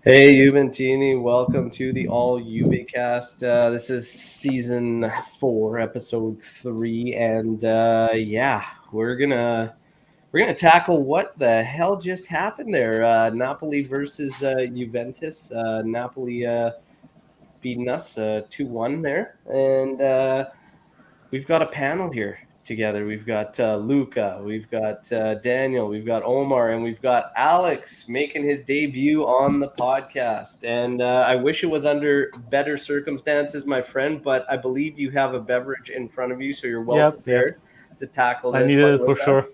Hey, Juventini, welcome to the All Juve cast. This is season 4, episode 3, and we're gonna tackle what the hell just happened there. Napoli versus Juventus. Napoli beating us 2-1 there, and we've got a panel here together. We've got Luca, we've got Daniel, we've got Omar, and we've got Alex making his debut on the podcast. And I wish it was under better circumstances, my friend, but I believe you have a beverage in front of you, so you're well Yep. prepared to tackle I this, my needed it for Luca. sure.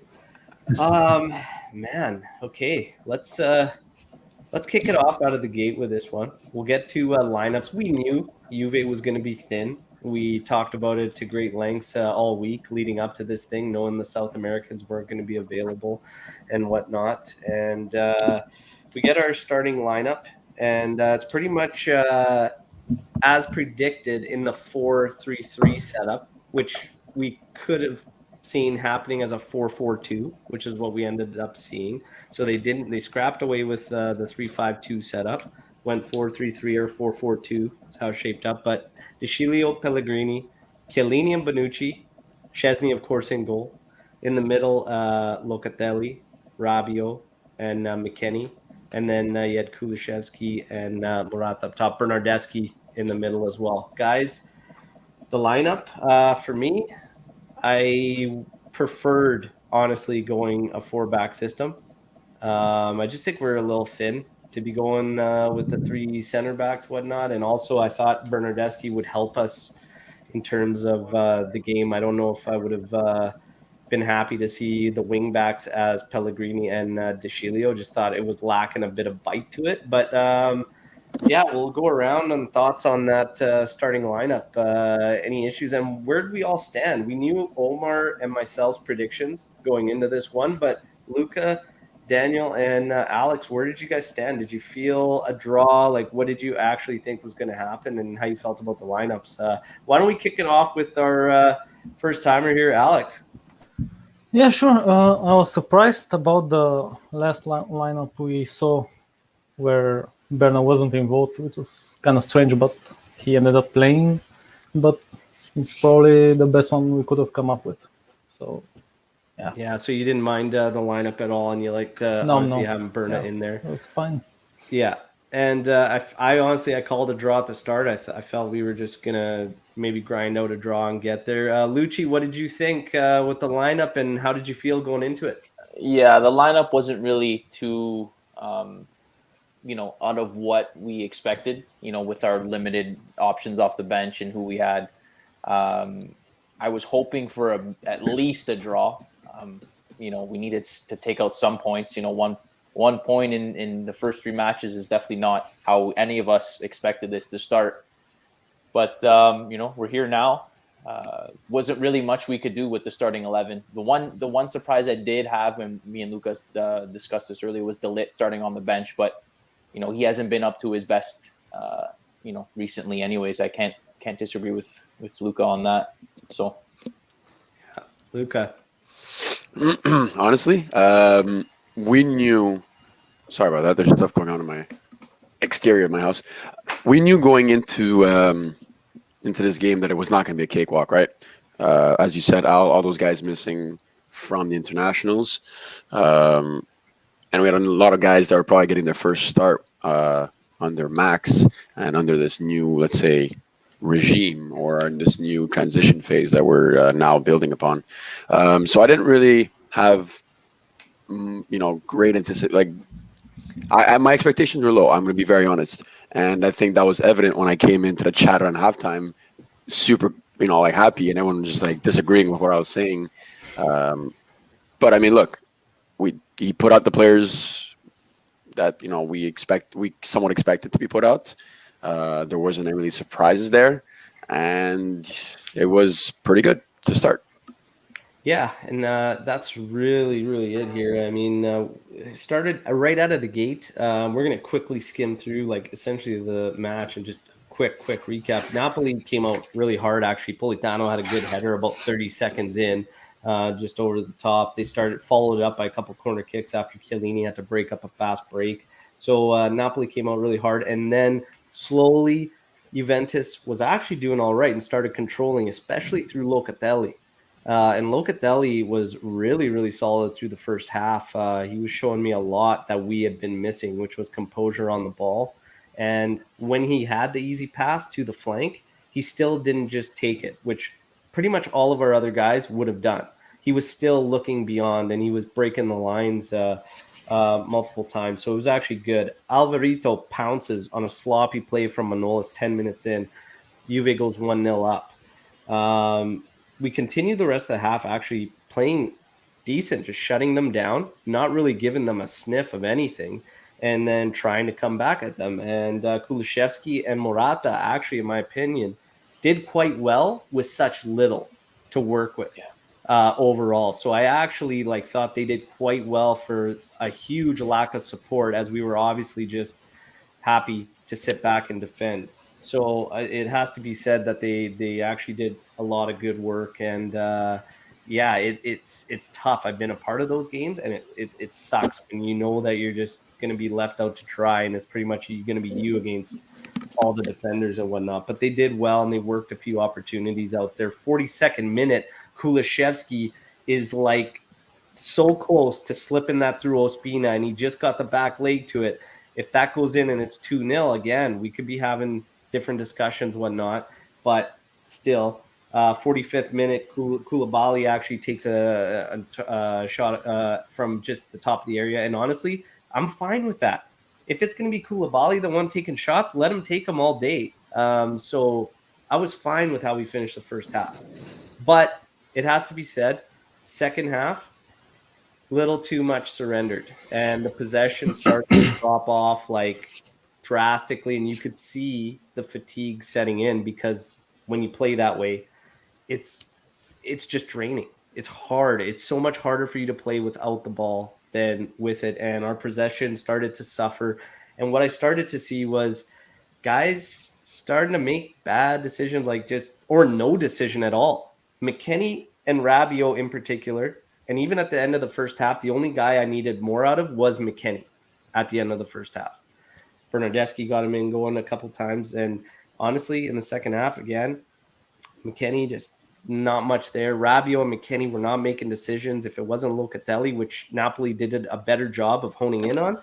Um, man, okay, let's kick it off out of the gate with this one. We'll get to lineups. We knew Juve was going to be thin. We talked about it to great lengths all week leading up to this thing, knowing the South Americans weren't going to be available and whatnot. And we get our starting lineup, and it's pretty much as predicted in the 4-3-3 setup, which we could have seen happening as a 4-4-2, which is what we ended up seeing. So they scrapped away with the 3-5-2 setup, went 4-3-3 or 4-4-2. That's how it shaped up. But DeCilio, Pellegrini, Chiellini and Bonucci, Chesney, of course, in goal. In the middle, Locatelli, Rabiot, and McKennie. And then you had Kulishevsky and Murat up top, Bernardeschi in the middle as well. Guys, the lineup for me, I preferred honestly going a 4-back system. I just think we're a little thin to be going with the 3 center backs, whatnot. And also, I thought Bernardeschi would help us in terms of the game. I don't know if I would have been happy to see the wing backs as Pellegrini and DeCilio. Just thought it was lacking a bit of bite to it. But yeah, we'll go around on thoughts on that starting lineup. Any issues and where did we all stand? We knew Omar and myself's predictions going into this one, but Luca, Daniel, and Alex, where did you guys stand? Did you feel a draw? Like, what did you actually think was going to happen, and how you felt about the lineups? Why don't we kick it off with our first timer here, Alex? Yeah, sure. I was surprised about the last lineup we saw where Berna wasn't involved, which was kind of strange, but he ended up playing. But it's probably the best one we could have come up with. So, yeah. Yeah, so you didn't mind the lineup at all, and you liked honestly No. having Berna Yeah, in there. it's fine. Yeah, and I honestly I called a draw at the start. I felt we were just gonna maybe grind out a draw and get there. Lucci, what did you think with the lineup, and how did you feel going into it? Yeah, the lineup wasn't really too, out of what we expected, with our limited options off the bench and who we had. I was hoping for at least a draw. We needed to take out some points. One point in the first 3 matches is definitely not how any of us expected this to start. But, we're here now. Wasn't really much we could do with the starting 11. The one surprise I did have, when me and Lucas discussed this earlier, was DeLitt starting on the bench, but he hasn't been up to his best recently. Anyways, I can't disagree with Luca on that. So, Luca. Honestly, we knew. Sorry about that. There's stuff going on in my exterior of my house. We knew going into this game that it was not going to be a cakewalk, right? As you said, all those guys missing from the internationals, and we had a lot of guys that were probably getting their first start under Max and under this new, let's say, regime or in this new transition phase that we're now building upon. So I didn't really have, great anticipation. Like, my expectations were low. I'm going to be very honest, and I think that was evident when I came into the chat around halftime, super, happy, and everyone was just like disagreeing with what I was saying. But I mean, look, he put out the players that we somewhat expected to be put out. There wasn't any really surprises there, and it was pretty good to start. Yeah, and that's really, really it here. I mean, it started right out of the gate. We're going to quickly skim through, like, essentially the match and just quick recap. Napoli came out really hard, actually. Politano had a good header about 30 seconds in, just over the top. They followed it up by a couple corner kicks after Chiellini had to break up a fast break. So Napoli came out really hard, and then slowly Juventus was actually doing all right and started controlling, especially through Locatelli. And Locatelli was really, really solid through the first half. He was showing me a lot that we had been missing, which was composure on the ball. And when he had the easy pass to the flank, he still didn't just take it, which pretty much all of our other guys would have done. He was still looking beyond, and he was breaking the lines multiple times. So it was actually good. Alvarito pounces on a sloppy play from Manolas 10 minutes in. Juve goes 1-0 up. We continue the rest of the half actually playing decent, just shutting them down, not really giving them a sniff of anything, and then trying to come back at them. And Kulishevsky and Morata, actually, in my opinion, did quite well with such little to work with. Overall, so I actually thought they did quite well for a huge lack of support, as we were obviously just happy to sit back and defend. So it has to be said that they actually did a lot of good work, and yeah, it's tough. I've been a part of those games, and it sucks when you know that you're just going to be left out to dry, and it's pretty much going to be you against all the defenders and whatnot. But they did well, and they worked a few opportunities out there. 42nd minute, Kulishevsky is so close to slipping that through Ospina, and he just got the back leg to it. If that goes in and it's 2-0, again, we could be having different discussions, whatnot. But still, 45th minute, Koulibaly actually takes a shot from just the top of the area. And honestly, I'm fine with that. If it's going to be Koulibaly, the one taking shots, let him take them all day. So I was fine with how we finished the first half. But it has to be said, second half, little too much surrendered, and the possession started to drop off drastically, and you could see the fatigue setting in, because when you play that way, it's just draining. It's hard. It's so much harder for you to play without the ball than with it, and our possession started to suffer. And what I started to see was guys starting to make bad decisions, or no decision at all. McKennie and Rabiot in particular, and even at the end of the first half, the only guy I needed more out of was McKennie at the end of the first half. Bernardeschi got him in going a couple times, and honestly, in the second half, again, McKennie just not much there. Rabiot and McKennie were not making decisions. If it wasn't Locatelli, which Napoli did a better job of honing in on,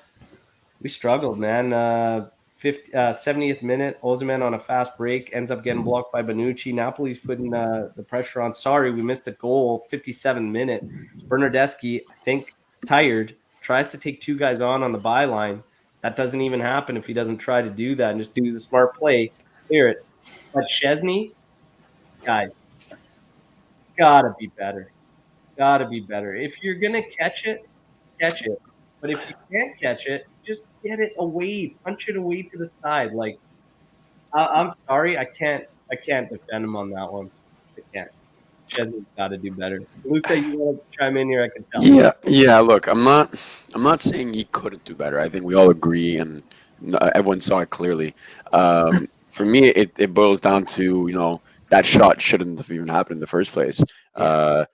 we struggled, man. 70th minute, Osimhen on a fast break ends up getting blocked by Bonucci. Napoli's putting the pressure on. Sorry, we missed a goal. 57th minute, Bernardeschi, I think, tired, tries to take two guys on the byline. That doesn't even happen if he doesn't try to do that and just do the smart play, clear it. But Szczesny, guys, gotta be better. Gotta be better. If you're gonna catch it, catch it. But if you can't catch it, just get it away, punch it away to the side. I'm sorry, I can't defend him on that one. I can't. Chesney's got to do better. Luca, you want to chime in here? I can tell. Yeah. Look, I'm not saying he couldn't do better. I think we all agree, and everyone saw it clearly. For me, it boils down to that shot shouldn't have even happened in the first place. Yeah.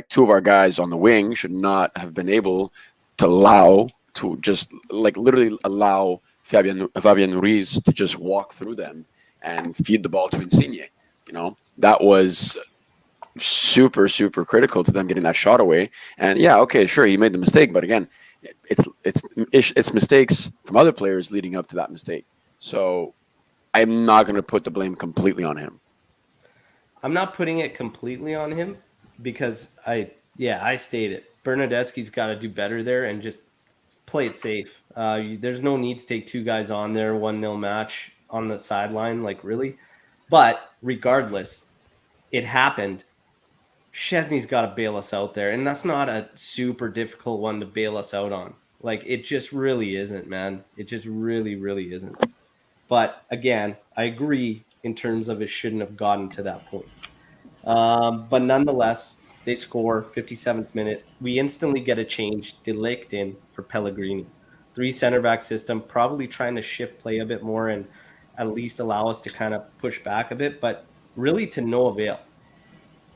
Two of our guys on the wing should not have been able to just literally allow Fabian Ruiz to just walk through them and feed the ball to Insigne. That was super, super critical to them getting that shot away. And yeah, okay, sure, he made the mistake, but again, it's mistakes from other players leading up to that mistake. So I'm not going to put the blame completely on him. I'm not putting it completely on him, because I stated Bernardeschi's got to do better there and just play it safe. There's no need to take two guys on there, 1-0 match on the sideline, really. But regardless, it happened. Szczesny's got to bail us out there, and that's not a super difficult one to bail us out on. It just really isn't, man. It just really, really isn't. But again, I agree in terms of it shouldn't have gotten to that point. But nonetheless, they score 57th minute. We instantly get a change. De Ligt in for Pellegrini. 3 center back system, probably trying to shift play a bit more and at least allow us to kind of push back a bit, but really to no avail.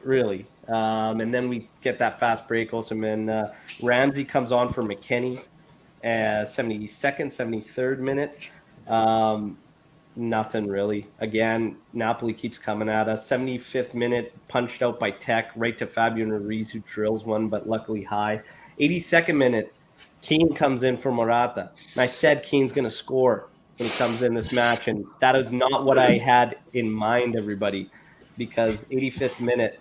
Really. And then we get that fast break also, man. Ramsey comes on for McKennie. 72nd, 73rd minute. Nothing really. Again, Napoli keeps coming at us. 75th minute, punched out by Tech, right to Fabian Ruiz, who drills one, but luckily high. 82nd minute, Keane comes in for Morata. And I said Keane's going to score when he comes in this match, and that is not what I had in mind, everybody, because 85th minute,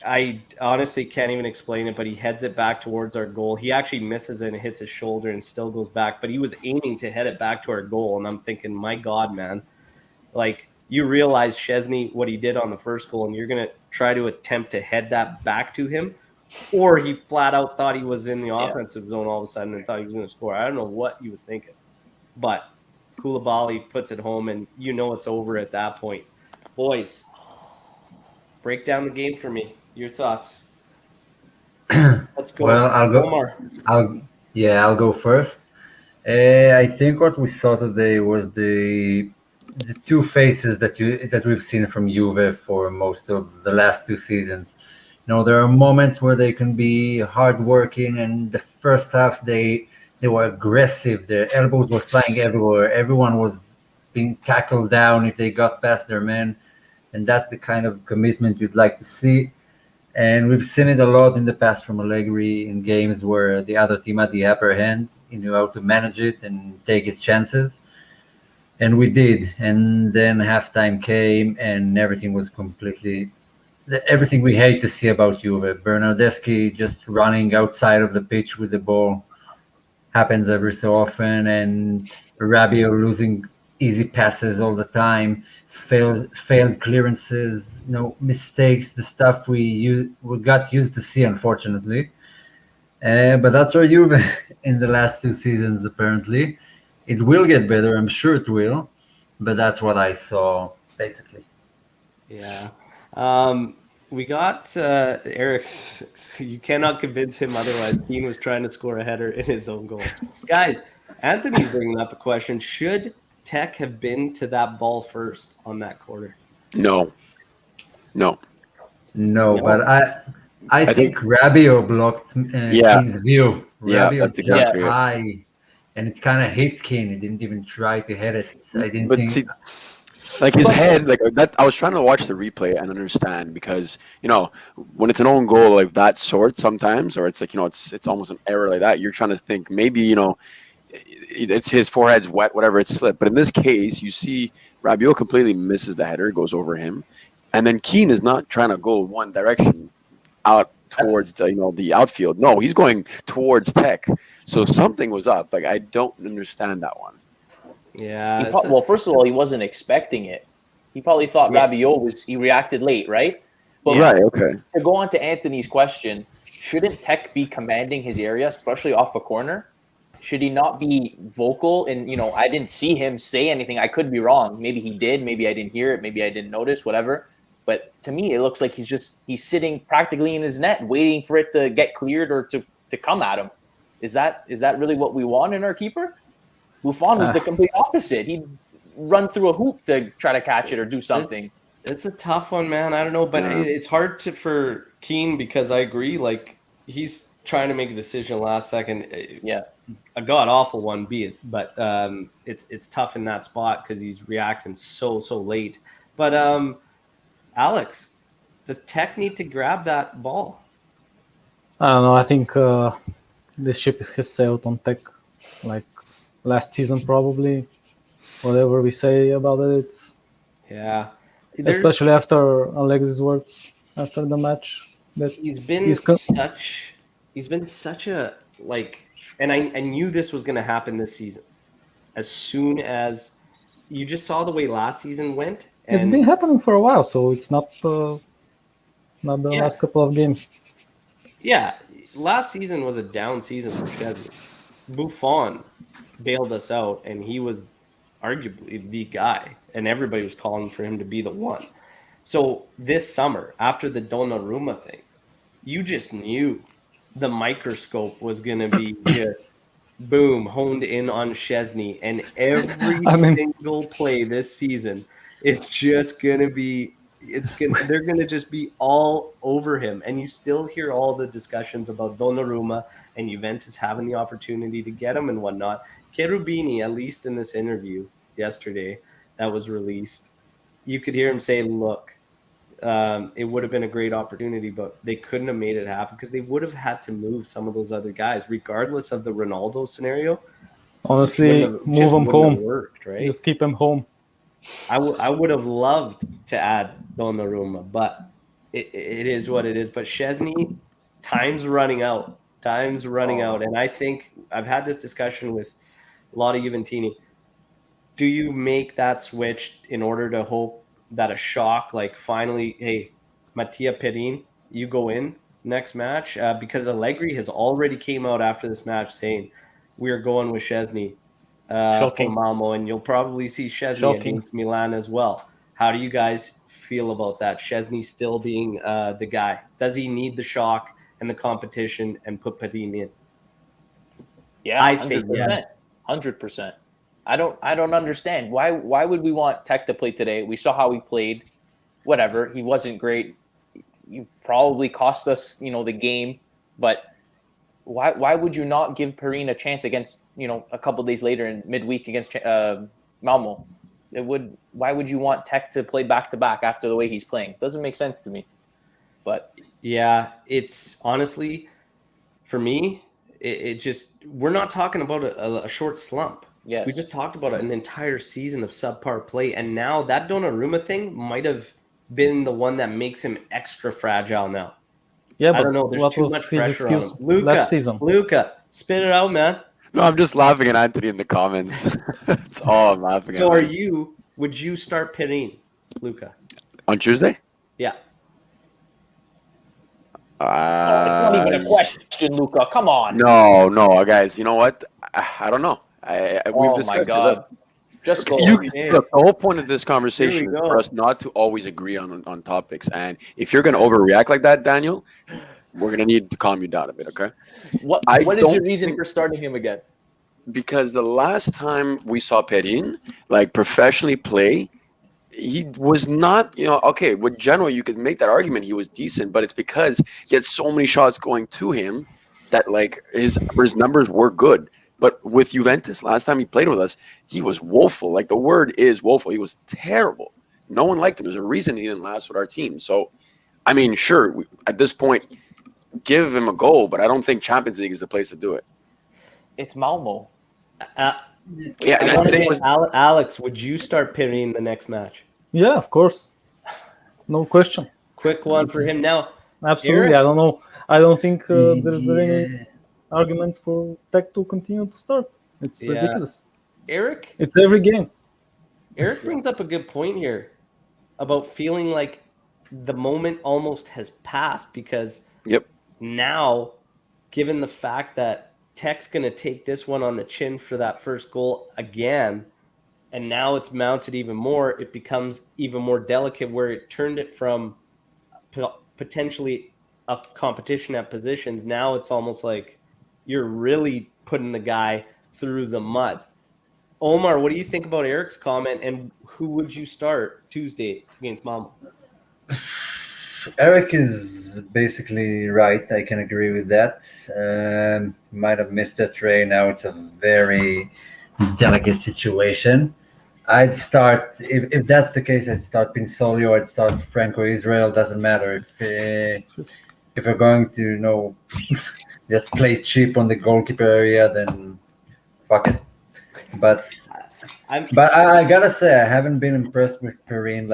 I honestly can't even explain it, but he heads it back towards our goal. He actually misses it and hits his shoulder and still goes back, but he was aiming to head it back to our goal. And I'm thinking, my God, man, like you realize Szczesny, what he did on the first goal, and you're going to try to attempt to head that back to him, or he flat out thought he was in the offensive zone all of a sudden and thought he was going to score. I don't know what he was thinking, but Koulibaly puts it home, and you know it's over at that point. Boys, break down the game for me. Your thoughts. Let's go. Well, I'll go. Omar. I'll go first. I think what we saw today was the two faces that we've seen from Juve for most of the last two seasons. There are moments where they can be hardworking, and the first half they were aggressive. Their elbows were flying everywhere. Everyone was being tackled down if they got past their men, and that's the kind of commitment you'd like to see. And we've seen it a lot in the past from Allegri in games where the other team had the upper hand. He knew how to manage it and take his chances. And we did. And then halftime came and everything was everything we hate to see about Juve. Bernardeschi just running outside of the pitch with the ball happens every so often. And Rabiot losing easy passes all the time. Failed clearances, mistakes, the stuff we got used to see, unfortunately. But that's our Juve in the last two seasons, apparently. It will get better, I'm sure it will, but that's what I saw, basically. Yeah. We got Eric's. You cannot convince him otherwise. Keane was trying to score a header in his own goal. Guys, Anthony's bringing up a question. Should Tech have been to that ball first on that quarter? No. But I think Rabiot blocked Keane's view. Rabiot jumped high, and it kind of hit Keane. He didn't even try to hit it. I didn't think. See, like his head, like that. I was trying to watch the replay and understand because when it's an own goal like that sort, sometimes, or it's like it's almost an error like that. You're trying to think maybe it's his forehead's wet, whatever, it's slipped. But in this case, you see Rabiot completely misses the header, goes over him, and then Keane is not trying to go one direction out towards the outfield. No, he's going towards Tech. So something was up. Like I don't understand that one. Yeah. Well, first of all, he wasn't expecting it. He probably thought Rabiot he reacted late, right? But right. Okay. To go on to Anthony's question, shouldn't Tech be commanding his area, especially off a corner? Should he not be vocal? And, I didn't see him say anything. I could be wrong. Maybe he did. Maybe I didn't hear it. Maybe I didn't notice, whatever. But to me, it looks like he's sitting practically in his net, waiting for it to get cleared or to come at him. Is that really what we want in our keeper? Buffon was the complete opposite. He'd run through a hoop to try to catch it or do something. It's a tough one, man. I don't know, but it's hard for Keane because I agree. Like he's trying to make a decision last second. Yeah. A god awful one, be it, but it's tough in that spot because he's reacting so late. But Alex, does Tech need to grab that ball? I don't know. I think the ship has sailed on Tech, like last season probably. Whatever we say about it, yeah. Especially after Allegri's words after the match. That he's been such a like. And I knew this was going to happen this season. As soon as you just saw the way last season went. And it's been happening for a while, so it's not the last couple of games. Yeah, last season was a down season for Szczesny. Buffon bailed us out, and he was arguably the guy, and everybody was calling for him to be the one. So this summer, after the Donnarumma thing, you just knew the microscope was going to be just boom, honed in on Szczesny, and every single play this season, it's just going to be, they're going to just be all over him. And you still hear all the discussions about Donnarumma and Juventus having the opportunity to get him and whatnot. Cherubini, at least in this interview yesterday that was released, you could hear him say, look, it would have been a great opportunity, but they couldn't have made it happen because they would have had to move some of those other guys, regardless of the Ronaldo scenario. Honestly, move him home. Worked, right? Just keep him home. I would have loved to add Donnarumma, but it is what it is. But Szczesny, time's running out. And I think I've had this discussion with a lot of Juventini. Do you make that switch in order to hope that a shock, like finally, hey, Mattia Perin, you go in next match? Because Allegri has already came out after this match saying we're going with Szczesny for Malmo, and you'll probably see Szczesny against Milan as well. How do you guys feel about that? Szczesny still being the guy. Does he need the shock and the competition and put Perin in? Yeah, I say yes. 100%. I don't understand. Why would we want Tech to play today? We saw how he played. Whatever. He wasn't great. You probably cost us, the game, but why would you not give Perin a chance against, a couple days later in midweek against Malmo? Why would you want Tech to play back to back after the way he's playing? Doesn't make sense to me. But yeah, it's honestly, for me, it just, we're not talking about a short slump. Yes. We just talked about an entire season of subpar play, and now that Donnarumma thing might have been the one that makes him extra fragile now. Yeah, I don't know. There's too much pressure on him. Last season. Luca, spit it out, man. No, I'm just laughing at Anthony in the comments. That's all I'm laughing at. So would you start Perin, Luca? On Tuesday? Yeah. It's not even a question, Luca. Come on. No, guys. You know what? I don't know. We've discussed my God. Just go. Look, the whole point of this conversation is for us not to always agree on topics. And if you're going to overreact like that, Daniel, we're going to need to calm you down a bit, okay? What is your reason for starting him again? Because the last time we saw Perin, professionally play, he was not, okay, with Genoa, you could make that argument he was decent, but it's because he had so many shots going to him that, his numbers were good. But with Juventus, last time he played with us, he was woeful. The word is woeful. He was terrible. No one liked him. There's a reason he didn't last with our team. So, I mean, sure, at this point, give him a go, but I don't think Champions League is the place to do it. It's Malmo. Alex, would you start Perin the next match? Yeah, of course. No question. Quick one for him now. Absolutely. Eric? I don't know. I don't think there's any arguments for Tech to continue to start. It's ridiculous. Eric? It's every game. Eric brings up a good point here about feeling like the moment almost has passed because now, given the fact that Tech's going to take this one on the chin for that first goal again, and now it's mounted even more, it becomes even more delicate where it turned it from potentially a competition at positions. Now it's almost like you're really putting the guy through the mud. Omar, what do you think about Eric's comment, and who would you start Tuesday against Malmo? Eric is basically right. I can agree with that. Might have missed that train. Now it's a very delicate situation. I'd start, if that's the case, I'd start Pinsolio, I'd start Franco Israel. Doesn't matter. If we're going to, just play cheap on the goalkeeper area, then fuck it. But I gotta say, I haven't been impressed with Perin,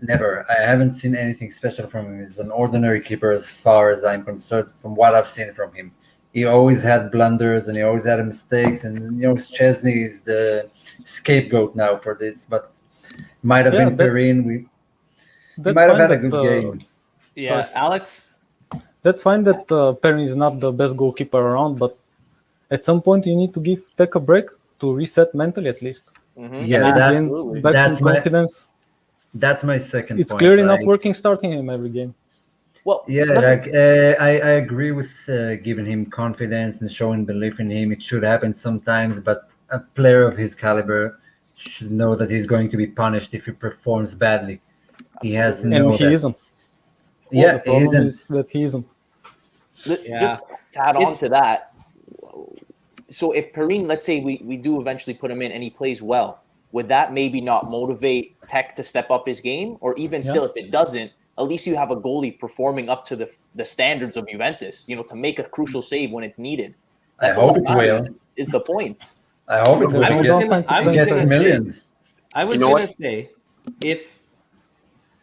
never. I haven't seen anything special from him. He's an ordinary keeper as far as I'm concerned, from what I've seen from him. He always had blunders and he always had mistakes, and Szczesny is the scapegoat now for this, but might have been Perin. We might have had a good game. Yeah, Alex? That's fine that Perin is not the best goalkeeper around, but at some point you need to give Tech a break to reset mentally at least. Mm-hmm. Yeah, that's my confidence. That's my second point. It's clearly not working starting him every game. Well, yeah, I agree with giving him confidence and showing belief in him. It should happen sometimes, but a player of his caliber should know that he's going to be punished if he performs badly. He has to know and he isn't. Yeah, the problem is that he isn't. Just to add on It's- to that, so if Perrine, let's say we do eventually put him in and he plays well, would that maybe not motivate Tech to step up his game? Or even still, if it doesn't, at least you have a goalie performing up to the standards of Juventus, to make a crucial save when it's needed. That's all hope that it matters, will. is the points. I hope it will. I was Because gonna- I he was gets gonna- millions. I was You know gonna what? say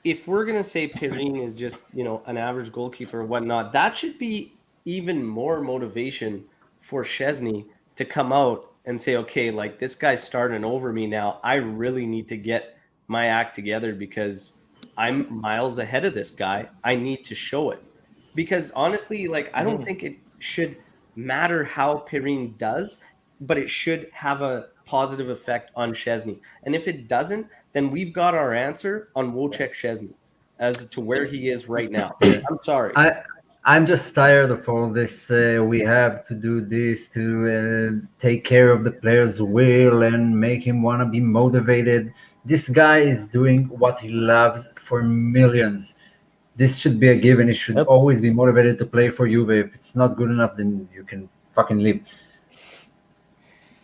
if we're gonna say Perrine is just an average goalkeeper or whatnot, that should be even more motivation for Chesney to come out and say, okay, like this guy's starting over me now. I really need to get my act together because I'm miles ahead of this guy. I need to show it. Because honestly, like I don't think it should matter how Perrine does, but it should have a positive effect on Chesney. And if it doesn't, then we've got our answer on Wojciech Chesney as to where he is right now. I'm sorry. I'm just tired of all this. We have to do this to take care of the player's will and make him want to be motivated. This guy is doing what he loves for millions. This should be a given. He should Yep. always be motivated to play for Juve. If it's not good enough, then you can fucking leave.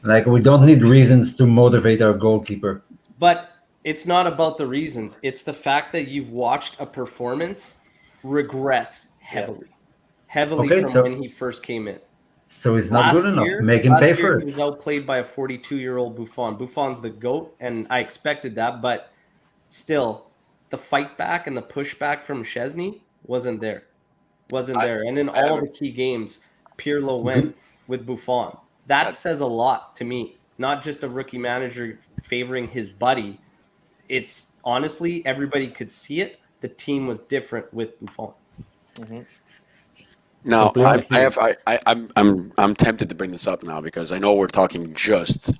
Like, we don't need reasons to motivate our goalkeeper. But it's not about the reasons. It's the fact that you've watched a performance regress heavily Okay, from so- when he first came in. So it's not good enough. Make him pay for He it. was outplayed by a 42-year-old Buffon. Buffon's the GOAT, and I expected that, but still, the fight back and the pushback from Chesney wasn't there. And in all the key games, Pirlo went with Buffon. That says a lot to me. Not just a rookie manager favoring his buddy. It's honestly, everybody could see it. The team was different with Buffon. Now, Completely. I'm tempted to bring this up now because I know we're talking just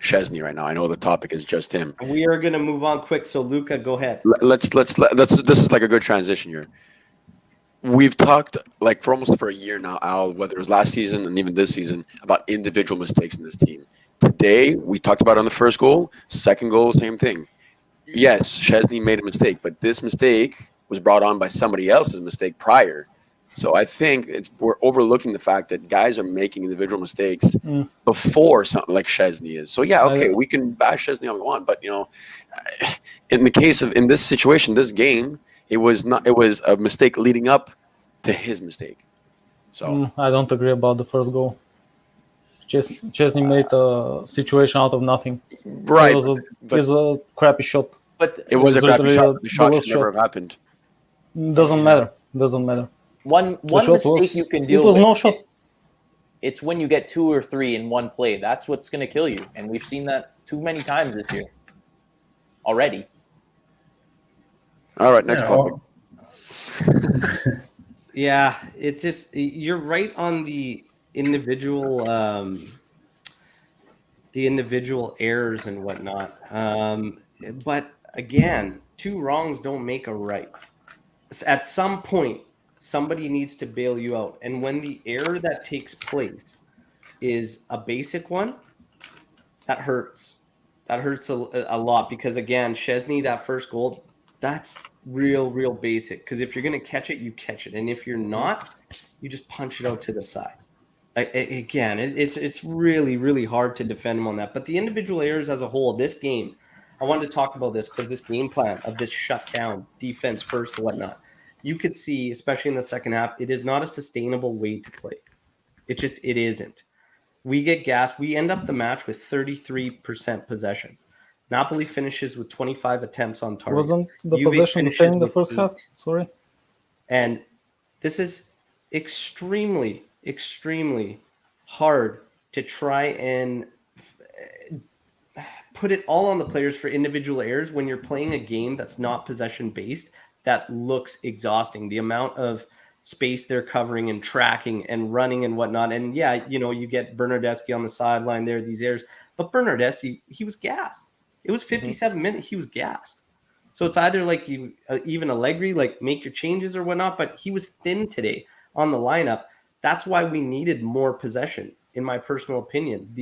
Chesney right now. I know the topic is just him. We are going to move on quick. So, Luca, go ahead. Let's this is like a good transition here. We've talked like for a year now, Al, whether it was last season and even this season, about individual mistakes in this team. Today, we talked about on the first goal, second goal, same thing. Yes, Chesney made a mistake, but this mistake was brought on by somebody else's mistake prior. So I think we're overlooking the fact that guys are making individual mistakes before something like Chesney is. So yeah, okay, we can bash Chesney all we want, but in this situation, this game, it was a mistake leading up to his mistake. So I don't agree about the first goal. Chesney made a situation out of nothing. right, It was a crappy shot. But it was a crappy literally shot. The the shot worst should never shot. have happened. Doesn't matter. Doesn't matter. one shot mistake was- you can it deal was with. no shot. It's when you get 2 or 3 in one play. That's what's going to kill you. And we've seen that too many times this year already. All right, next Yeah, topic. Yeah, it's just you're right on the individual errors and whatnot. But again, 2 wrongs don't make a right. At some point, somebody needs to bail you out. And when the error that takes place is a basic one, that hurts. That hurts a lot because, again, Chesney, that first goal, that's real basic. Because if you're going to catch it, you catch it. And if you're not, you just punch it out to the side. Again, it's really hard to defend him on that. But the individual errors as a whole, this game, I wanted to talk about this because this game plan of this shutdown, defense first, whatnot, you could see, especially in the second half, it is not a sustainable way to play. It isn't. We get gassed. We end up the match with 33% possession. Napoli finishes with 25 attempts on target. Wasn't the Juve possession the finishes same in the with first 8. half? Sorry. And this is extremely hard to try and put it all on the players for individual errors when you're playing a game that's not possession based that looks exhausting. The amount of space they're covering and tracking and running and whatnot. And yeah, you get Bernardeschi on the sideline there, these errors. But Bernardeschi, he was gassed. It was 57 minutes. He was gassed. So it's either like you, even Allegri, like make your changes or whatnot, but he was thin today on the lineup. That's why we needed more possession, in my personal opinion.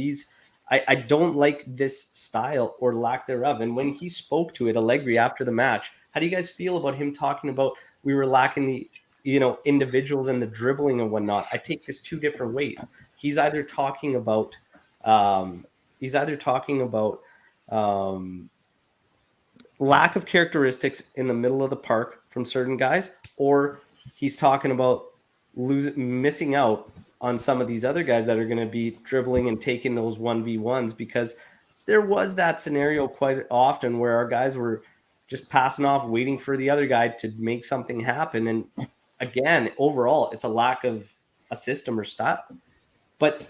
I don't like this style or lack thereof. And when he spoke to it, Allegri, after the match, how do you guys feel about him talking about we were lacking the individuals and the dribbling and whatnot, I take this two different ways. He's either talking about um, lack of characteristics in the middle of the park from certain guys, or he's talking about missing out on some of these other guys that are going to be dribbling and taking those 1v1s, because there was that scenario quite often where our guys were just passing off, waiting for the other guy to make something happen. And again, overall, it's a lack of a system or style. But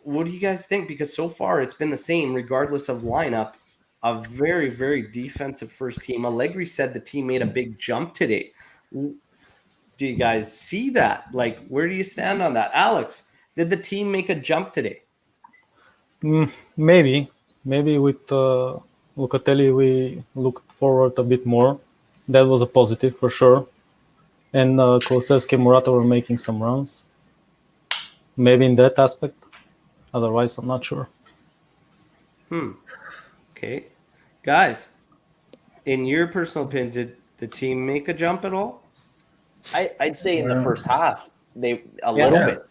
what do you guys think? Because so far it's been the same, regardless of lineup. A very, very defensive first team. Allegri said the team made a big jump today. Do you guys see that? Like, where do you stand on that? Alex, did the team make a jump today? Maybe with Locatelli we looked forward a bit more. That was a positive for sure. And Kulusevski and Morata were making some runs. Maybe in that aspect. Otherwise, I'm not sure. Okay. Guys, in your personal opinion, did the team make a jump at all? I'd say in the first half, they a Yeah. little bit.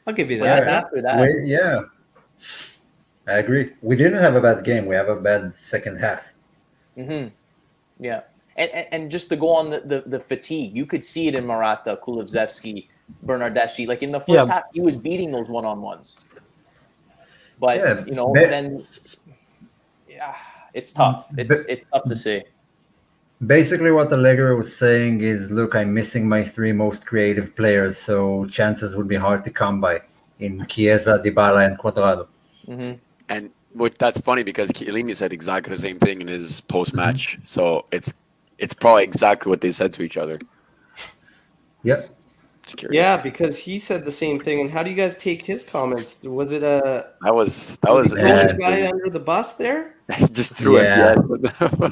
I'll give you Yeah, that. after that, I agree. We didn't have a bad game. We have a bad second half. Yeah. And just to go on the fatigue, you could see it in Morata, Kulusevski, Bernardeschi. Like in the first half, he was beating those one-on-ones. But then it's tough. It's tough to say. Basically, what Allegri was saying is, look, I'm missing my three most creative players, so chances would be hard to come by in Chiesa, Dybala, and Cuadrado. And that's funny because Chiellini said exactly the same thing in his post-match. So it's probably exactly what they said to each other. Yep. Yeah, because he said the same thing. And how do you guys take his comments? Was it a that was guy under the bus there? Just threw it.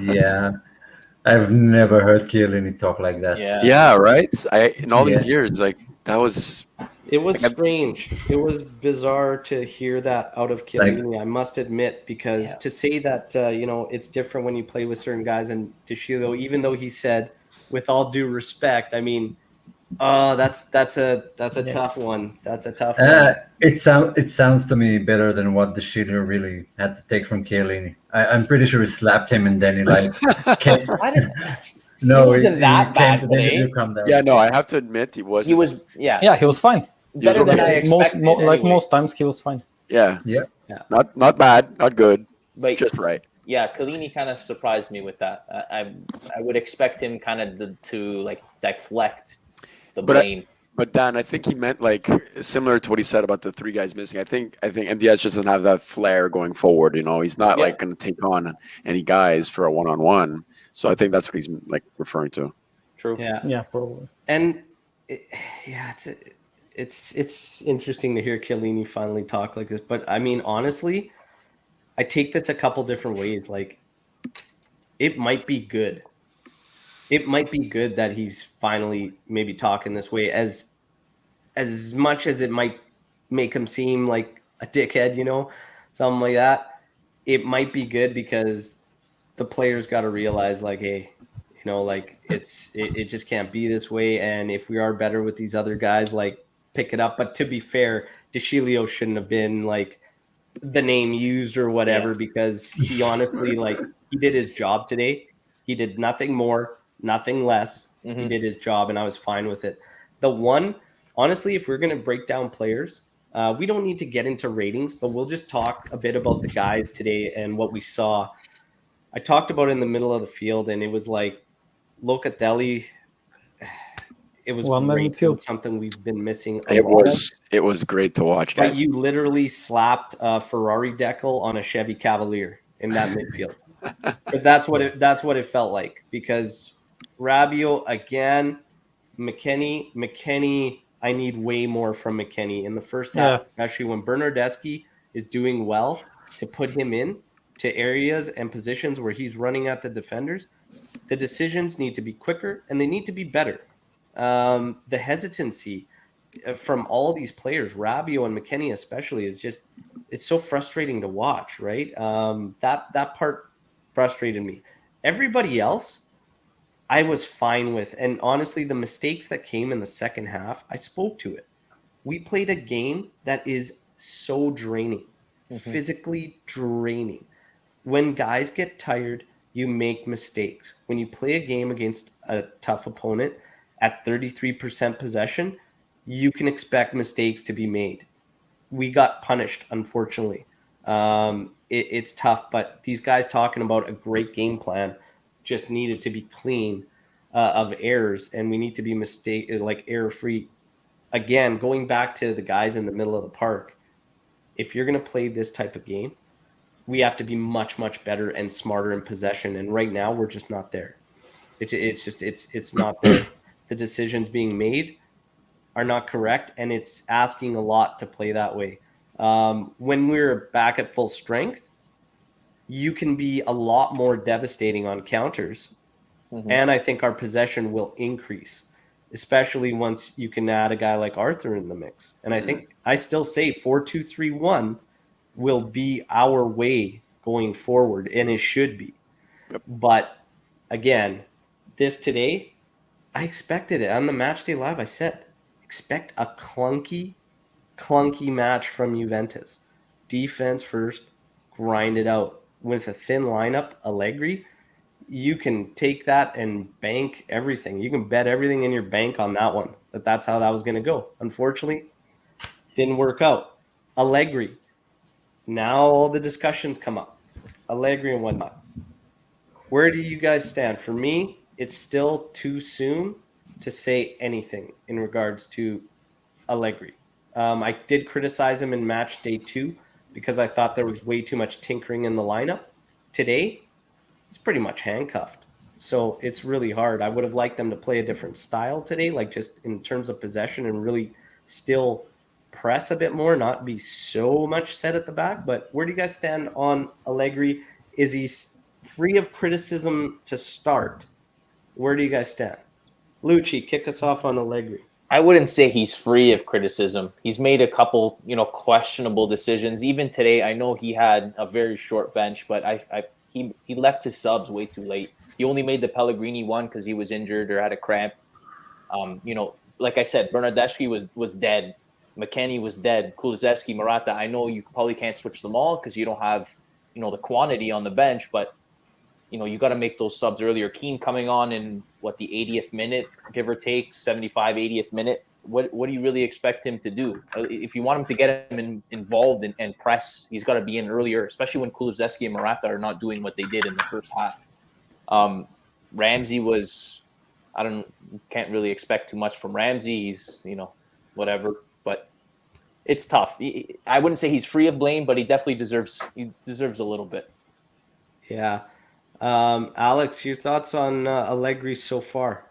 Yeah. I've never heard Chiellini talk like that. Yeah, right. In all these years, like that was. It was strange. It was bizarre to hear that out of Chiellini, I must admit, because to say that it's different when you play with certain guys, and Deschilio, even though he said, with all due respect, I mean, that's a tough one. That's a tough one. It sounds to me better than what Deschilio really had to take from Chiellini. I'm pretty sure he slapped him and then he No, he wasn't that bad today. Yeah, no, I have to admit he was. He was fine. Better than I expected. Like most times, he was fine. Yeah. Not bad, not good, but just right. Yeah, Chiellini kind of surprised me with that. I would expect him kind of to like deflect the blame. But Dan, I think he meant like similar to what he said about the three guys missing. I think MDS just doesn't have that flair going forward. He's not like going to take on any guys for a one-on-one. So I think that's what he's like referring to. True. Yeah, probably. And it's interesting to hear Chiellini finally talk like this. But I mean, honestly, I take this a couple different ways. Like, it might be good. It might be good that he's finally maybe talking this way, as much as it might make him seem like a dickhead, something like that. It might be good because the players got to realize, like, hey, like it just can't be this way. And if we are better with these other guys, like, pick it up. But to be fair, Deschilio shouldn't have been like the name used or whatever, because he honestly, like, he did his job today. He did nothing more, nothing less. He did his job, and I was fine with it. Honestly, if we're going to break down players, we don't need to get into ratings, but we'll just talk a bit about the guys today and what we saw. I talked about it in the middle of the field, and it was like Locatelli. It was great. Something we've been missing. It was great to watch, guys. But you literally slapped a Ferrari decal on a Chevy Cavalier in that midfield, because that's what it felt like. Because Rabiot again, McKennie. I need way more from McKennie in the first half, especially when Bernardeschi is doing well, to put him in to areas and positions where he's running at the defenders. The decisions need to be quicker and they need to be better. The hesitancy from all these players, Rabiot and McKennie especially, is just, it's so frustrating to watch, right? That part frustrated me. Everybody else, I was fine with. And honestly, the mistakes that came in the second half, I spoke to it. We played a game that is so draining, physically draining. When guys get tired, you make mistakes. When you play a game against a tough opponent at 33% possession, you can expect mistakes to be made. We got punished, unfortunately. It's tough, but these guys talking about a great game plan just needed to be clean of errors, and we need to be error free. Again, going back to the guys in the middle of the park, if you're going to play this type of game, we have to be much, much better and smarter in possession. And right now, we're just not there. It's not there. The decisions being made are not correct, and it's asking a lot to play that way. When we're back at full strength, you can be a lot more devastating on counters, and I think our possession will increase, especially once you can add a guy like Arthur in the mix. And I think I still say 4-2-3-1 will be our way going forward, and it should be. But again, this today, I expected it on the match day live. I said, expect a clunky match from Juventus. Defense first, grind it out. With a thin lineup, Allegri, you can take that and bank everything. You can bet everything in your bank on that one. That's how that was going to go. Unfortunately, didn't work out. Allegri. Now all the discussions come up. Allegri and whatnot. Where do you guys stand? For me, it's still too soon to say anything in regards to Allegri. I did criticize him in match day 2 because I thought there was way too much tinkering in the lineup. Today, he's pretty much handcuffed. So it's really hard. I would have liked them to play a different style today, like just in terms of possession and really still press a bit more, not be so much set at the back. But where do you guys stand on Allegri? Is he free of criticism to start? Where do you guys stand? Lucci, kick us off on Allegri. I wouldn't say he's free of criticism. He's made a couple, questionable decisions. Even today, I know he had a very short bench, but he left his subs way too late. He only made the Pellegrini one because he was injured or had a cramp. Like I said, Bernardeschi was dead. McKennie was dead. Kulusevski, Morata. I know you probably can't switch them all because you don't have, the quantity on the bench, but you got to make those subs earlier. Keane coming on in the 80th minute, give or take, 75, 80th minute. What do you really expect him to do? If you want him to get him involved and press, he's got to be in earlier, especially when Kulusevski and Morata are not doing what they did in the first half. Ramsey can't really expect too much from Ramsey. He's, whatever, but it's tough. I wouldn't say he's free of blame, but he definitely deserves a little bit. Yeah. Alex, your thoughts on Allegri so far?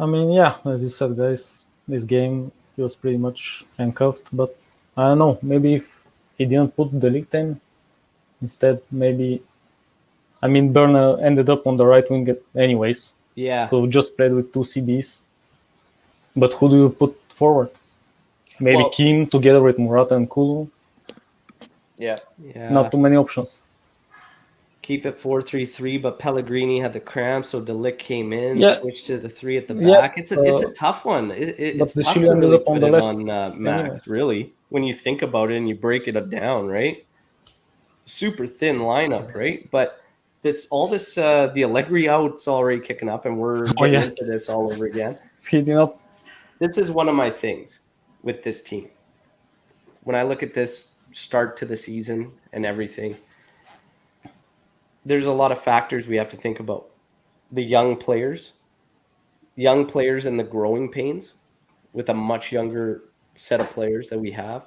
I mean, yeah, as you said, guys, this game he was pretty much handcuffed. But I don't know, maybe if he didn't put the league 10 instead, maybe. I mean, Berner ended up on the right wing anyways. Yeah. So just played with 2 CDs. But who do you put forward? Maybe Keane together with Morata and Kulu. Yeah. Not too many options. Keep it 4-3-3, but Pellegrini had the cramp, so De Ligt came in, switched to the 3 at the back. It's a tough one. It's tough to really put it on Max, really, when you think about it and you break it down, right? Super thin lineup, right? But the Allegri out's already kicking up, and we're getting into this all over again. Heating up. This is one of my things with this team. When I look at this start to the season and everything, there's a lot of factors we have to think about. The young players and the growing pains with a much younger set of players that we have.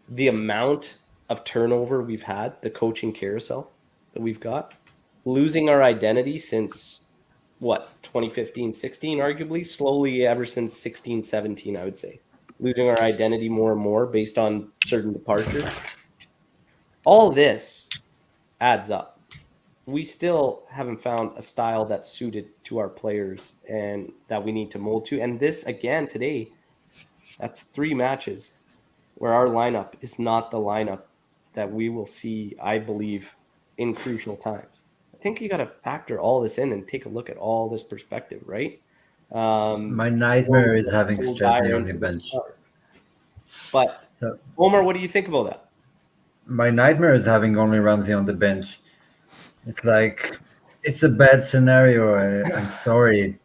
The amount of turnover we've had, the coaching carousel that we've got. Losing our identity since, 2015-16, arguably? Slowly ever since 16-17, I would say. Losing our identity more and more based on certain departures. All this adds up. We still haven't found a style that's suited to our players and that we need to mold to. And this, again, today, that's 3 matches where our lineup is not the lineup that we will see, I believe, in crucial times. think you got to factor all this in and take a look at all this perspective, right? My nightmare is having Pull Szczesny Dyer on the into the bench. start. But So Omar, what do you think about that? my nightmare is having only Ramsey on the bench. It's like it's a bad scenario. I'm sorry.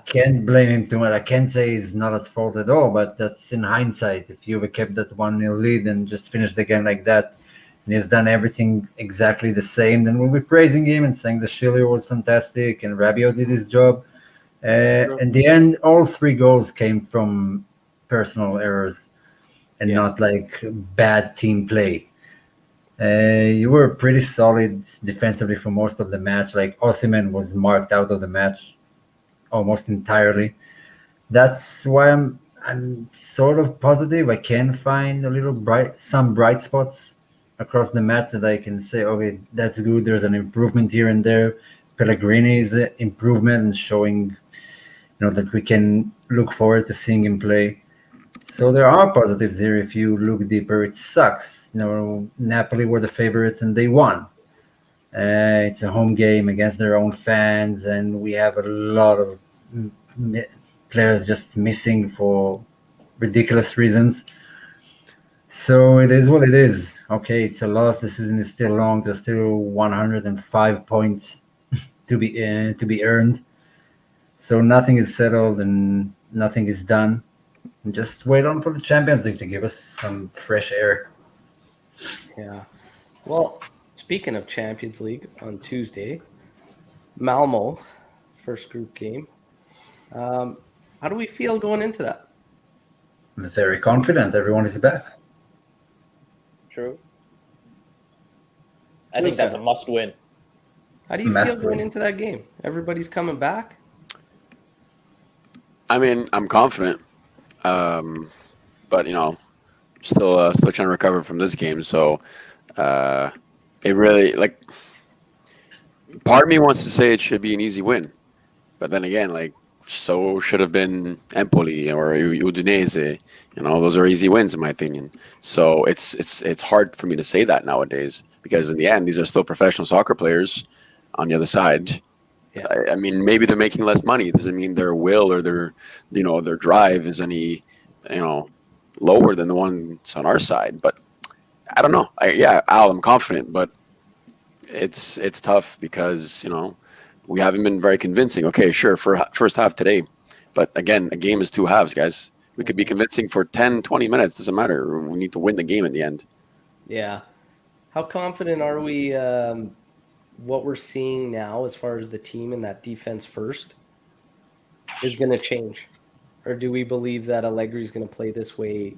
Can't blame him too much. I can't say he's not at fault at all, but that's in hindsight. If you would kept that 1-0 lead and just finished the game like that, and he's done everything exactly the same, then we'll be praising him and saying the Schiller was fantastic and Rabiot did his job. In the end, all 3 goals came from personal errors and Yeah. not like bad team play. You were pretty solid defensively for most of the match. Like Osimhen was marked out of the match almost entirely. That's why I'm sort of positive. I can find some bright spots across the match that I can say, okay, that's good. There's an improvement here and there. Pellegrini's improvement and showing, that we can look forward to seeing him play. So there are positives here. If you look deeper, it sucks. Napoli were the favorites and they won. It's a home game against their own fans, and we have a lot of players just missing for ridiculous reasons. So it is what it is. Okay, it's a loss. The season is still long. There's still 105 points to be earned. So nothing is settled and nothing is done. And just wait on for the Champions League to give us some fresh air. Yeah. Well, speaking of Champions League on Tuesday, Malmo, first group game. How do we feel going into that? I'm very confident. Everyone is back. True. I think that's a must win. How do you feel going into that game? Everybody's coming back? I mean, I'm confident, but still trying to recover from this game. So it really part of me wants to say it should be an easy win, but then again, so should have been Empoli or Udinese. Those are easy wins in my opinion. So it's hard for me to say that nowadays because in the end, these are still professional soccer players on the other side. Yeah. I mean, maybe they're making less money. It doesn't mean their will or their drive is any, lower than the ones on our side. But I don't know. Al, I'm confident, but it's tough because we haven't been very convincing. Okay, sure, for first half today, but again, a game is 2 halves, guys. We could be convincing for 10, 20 minutes. Doesn't matter. We need to win the game in the end. Yeah. How confident are we? What we're seeing now as far as the team and that defense first is going to change? Or do we believe that Allegri is going to play this way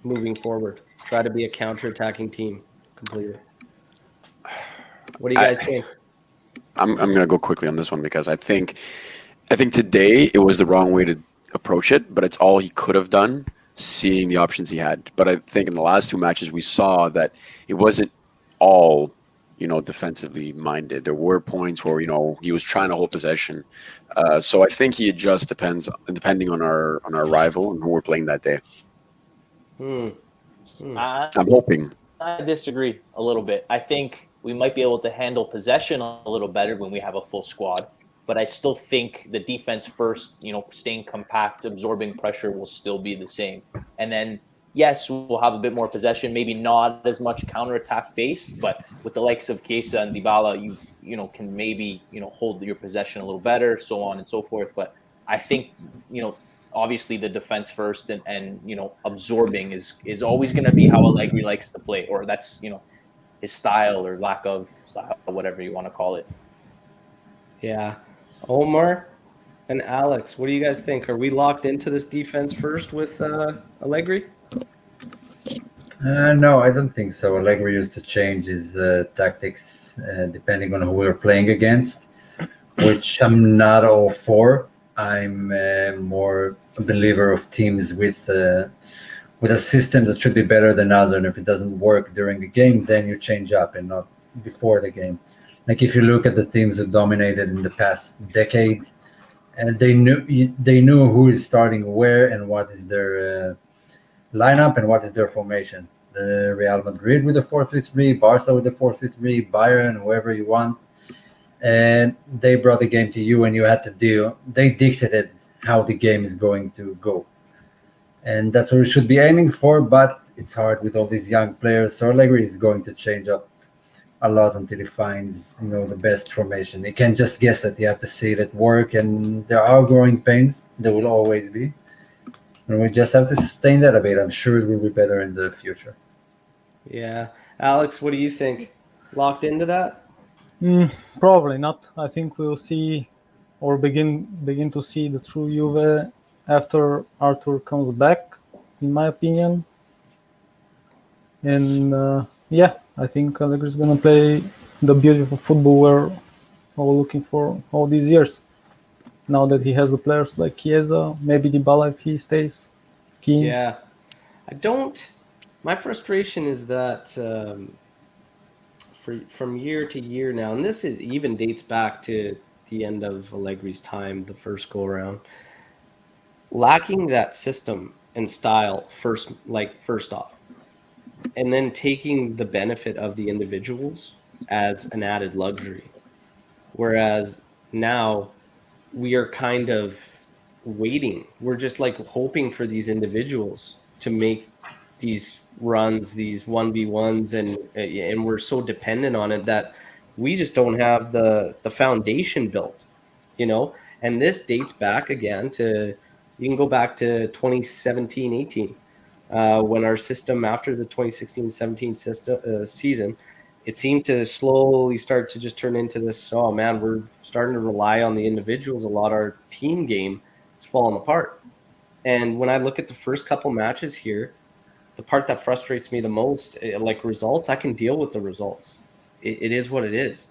moving forward? Try to be a counter-attacking team completely. What do you guys think? I'm going to go quickly on this one because I think today it was the wrong way to approach it, but it's all he could have done seeing the options he had. But I think in the last 2 matches we saw that it wasn't all defensively minded. There were points where he was trying to hold possession. So I think he adjusts depending on our rival and who we're playing that day. I'm hoping. I disagree a little bit. I think we might be able to handle possession a little better when we have a full squad. But I still think the defense first, staying compact, absorbing pressure will still be the same. And then yes, we'll have a bit more possession, maybe not as much counterattack based, but with the likes of Chiesa and Dybala, you can maybe hold your possession a little better, so on and so forth. But I think obviously the defense first and absorbing is always going to be how Allegri likes to play, or that's his style or lack of style, whatever you want to call it. Yeah, Omar and Alex, what do you guys think? Are we locked into this defense first with Allegri? No, I don't think so. Allegri used to change his tactics depending on who we're playing against, which I'm not all for. I'm more a believer of teams with a system that should be better than others. And if it doesn't work during the game, then you change up and not before the game. Like if you look at the teams that dominated in the past decade, and they knew who is starting where and what is their lineup and what is their formation. The Real Madrid with the 4-3-3, Barca with the 4-3-3, Bayern, whoever you want. and they brought the game to you, and you had to deal. They dictated how the game is going to go, and that's what we should be aiming for. But it's hard with all these young players. So Allegri is going to change up a lot until he finds, the best formation. He can't just guess it. You have to see it at work, and there are growing pains. There will always be, and we just have to sustain that a bit. I'm sure it will be better in the future. Yeah. Alex, what do you think? Locked into that? Probably not. I think we'll see or begin to see the true Juve after Arthur comes back, in my opinion. And yeah, I think Allegri is gonna play the beautiful football we're all looking for all these years. Now that he has the players like Chiesa, maybe Dybala if he stays keen. Yeah. I don't. My frustration is that from year to year now, and this even dates back to the end of Allegri's time, the first go around, lacking that system and style first off, and then taking the benefit of the individuals as an added luxury. Whereas now we are kind of waiting. We're just like hoping for these individuals to make these runs, these 1v1s, and we're so dependent on it that we just don't have the foundation built, And this dates back again to, you can go back to 2017-18, when our system after the 2016-17 season, it seemed to slowly start to just turn into this, oh man, we're starting to rely on the individuals a lot. Our team game is falling apart. And when I look at the first couple matches here, the part that frustrates me the most, like results, I can deal with the results. It is what it is.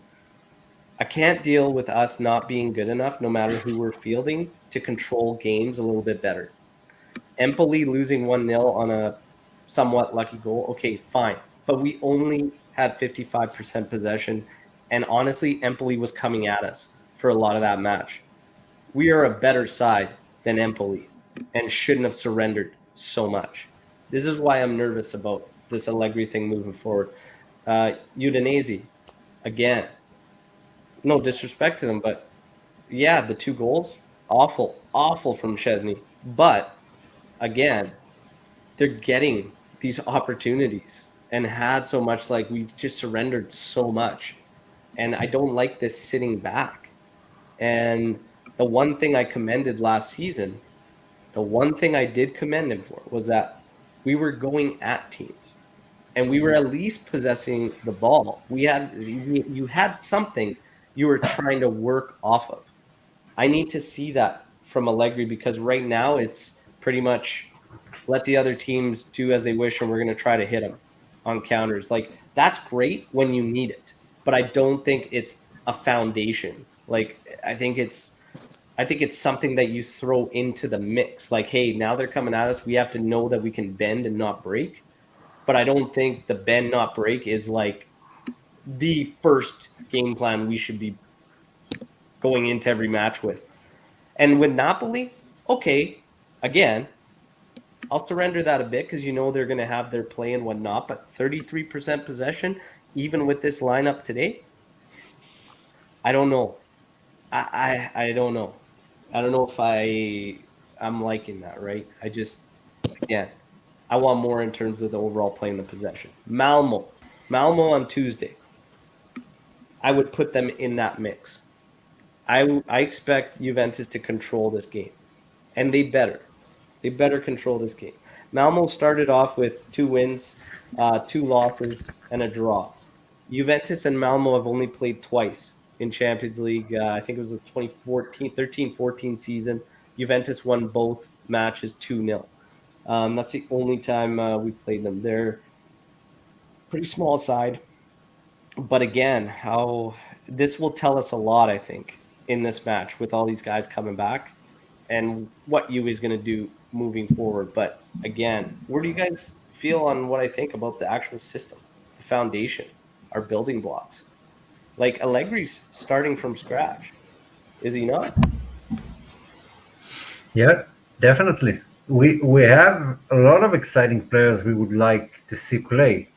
I can't deal with us not being good enough, no matter who we're fielding, to control games a little bit better. Empoli losing 1-0 on a somewhat lucky goal, okay, fine. But we only had 55% possession, and honestly, Empoli was coming at us for a lot of that match. We are a better side than Empoli and shouldn't have surrendered so much. This is why I'm nervous about this Allegri thing moving forward. Udinese, again, no disrespect to them, but yeah, the 2 goals, awful from Szczesny. But again, they're getting these opportunities and had so much, like we just surrendered so much. And I don't like this sitting back. And the one thing I commended last season, the one thing I did commend him for was that we were going at teams and we were at least possessing the ball. You had something you were trying to work off of. I need to see that from Allegri, because right now it's pretty much let the other teams do as they wish, and we're going to try to hit them on counters. Like, that's great when you need it, but I don't think it's a foundation. Like, I think it's something that you throw into the mix. Like, hey, now they're coming at us. We have to know that we can bend and not break. But I don't think the bend not break is like the first game plan we should be going into every match with. And with Napoli, okay, again, I'll surrender that a bit because they're going to have their play and whatnot. But 33% possession, even with this lineup today, I don't know. I don't know. I don't know if I'm liking that, right? Again, I want more in terms of the overall play and the possession. Malmo on Tuesday. I would put them in that mix. I expect Juventus to control this game, and they better. They better control this game. Malmo started off with 2 wins, 2 losses, and a draw. Juventus and Malmo have only played twice in Champions League. I think it was the 2013-14 season. Juventus won both matches 2-0. That's the only time we played them. They're pretty small side. But again, how this will tell us a lot, I think, in this match with all these guys coming back and what Juve is going to do moving forward. But again, where do you guys feel on what I think about the actual system, the foundation, our building blocks? Like, Allegri's starting from scratch, is he not? Yeah, definitely. We have a lot of exciting players we would like to see play.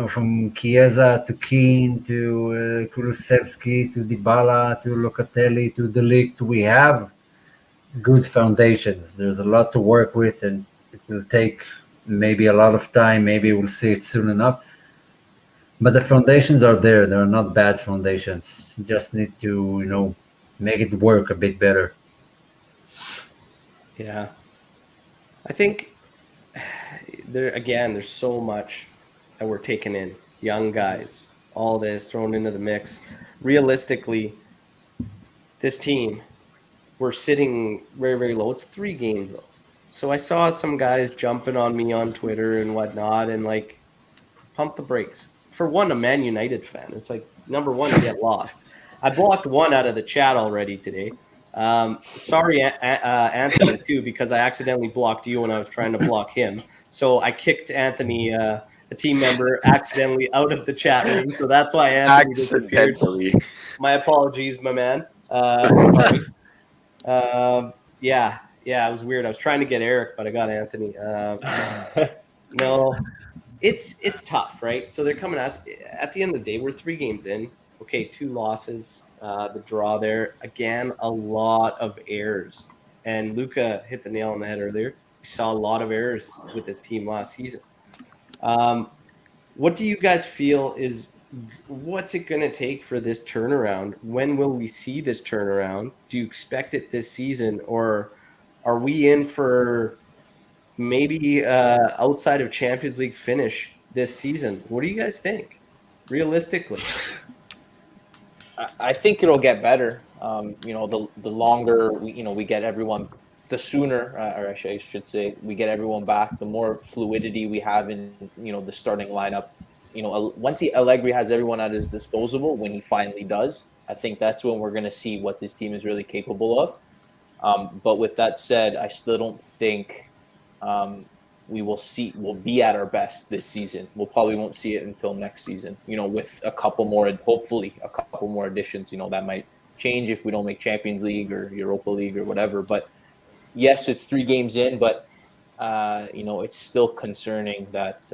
from Chiesa to Keane to Kulusevski to Dybala to Locatelli to De Ligt, we have good foundations. There's a lot to work with, and it will take maybe a lot of time. Maybe we'll see it soon enough. But the foundations are there. They're not bad foundations. You just need to, make it work a bit better. Yeah. I think there's so much that we're taking in. Young guys, all this thrown into the mix. Realistically, this team, we're sitting very, very low. It's 3 games though. So I saw some guys jumping on me on Twitter and whatnot, and like, pump the brakes. For one, a Man United fan, it's like, number one, you get lost. I blocked one out of the chat already today. Sorry, Anthony, too, because I accidentally blocked you when I was trying to block him. So I kicked Anthony, a team member, accidentally out of the chat room. So that's why Anthony disappeared. Accidentally. My apologies, my man. Sorry. Yeah, it was weird. I was trying to get Eric, but I got Anthony. No, it's tough, right? So they're coming at us. At the end of the day, we're 3 games in. Okay, 2 losses. The draw there. Again, a lot of errors. And Luca hit the nail on the head earlier. We saw a lot of errors with this team last season. What do you guys feel what's it going to take for this turnaround? When will we see this turnaround? Do you expect it this season, or are we in for maybe outside of Champions League finish this season? What do you guys think, realistically? I think it'll get better. The longer we get everyone, the sooner, or I should say, we get everyone back, the more fluidity we have in the starting lineup. Once Allegri has everyone at his disposal, when he finally does, I think that's when we're going to see what this team is really capable of. But with that said, I still don't think we'll be at our best this season. We'll probably won't see it until next season, with hopefully a couple more additions, that might change if we don't make Champions League or Europa League or whatever. But yes, it's 3 games in, but it's still concerning that,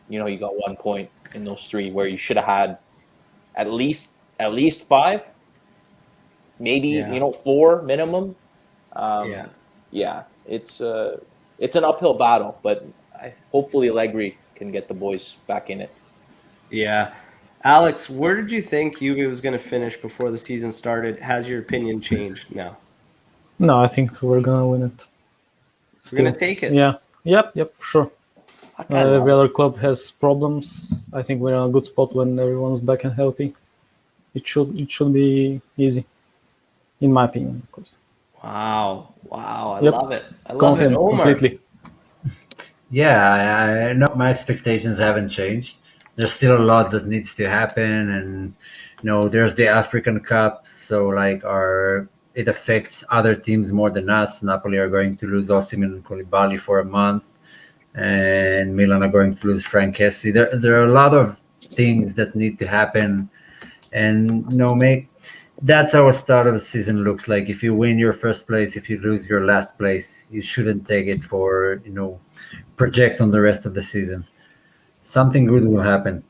you got 1 point in those 3 where you should have had at least 5, maybe, 4 minimum. It's an uphill battle, but hopefully Allegri can get the boys back in it. Yeah. Alex, where did you think Juve was going to finish before the season started? Has your opinion changed now? No, I think we're gonna win it. We're going to take it? Yeah. Yep, sure. Every other club has problems. I think we're in a good spot when everyone's back and healthy. It should be easy, in my opinion, of course. Wow, I love it. Omar. Completely. Yeah, I know my expectations haven't changed. There's still a lot that needs to happen, and there's the African Cup, so it affects other teams more than us. Napoli are going to lose Osimhen and Koulibaly for a month, and Milan are going to lose Frank Kessie. There are a lot of things that need to happen, and that's how a start of the season looks like. If you win your first place, if you lose your last place, you shouldn't take it for, project on the rest of the season. Something good will happen.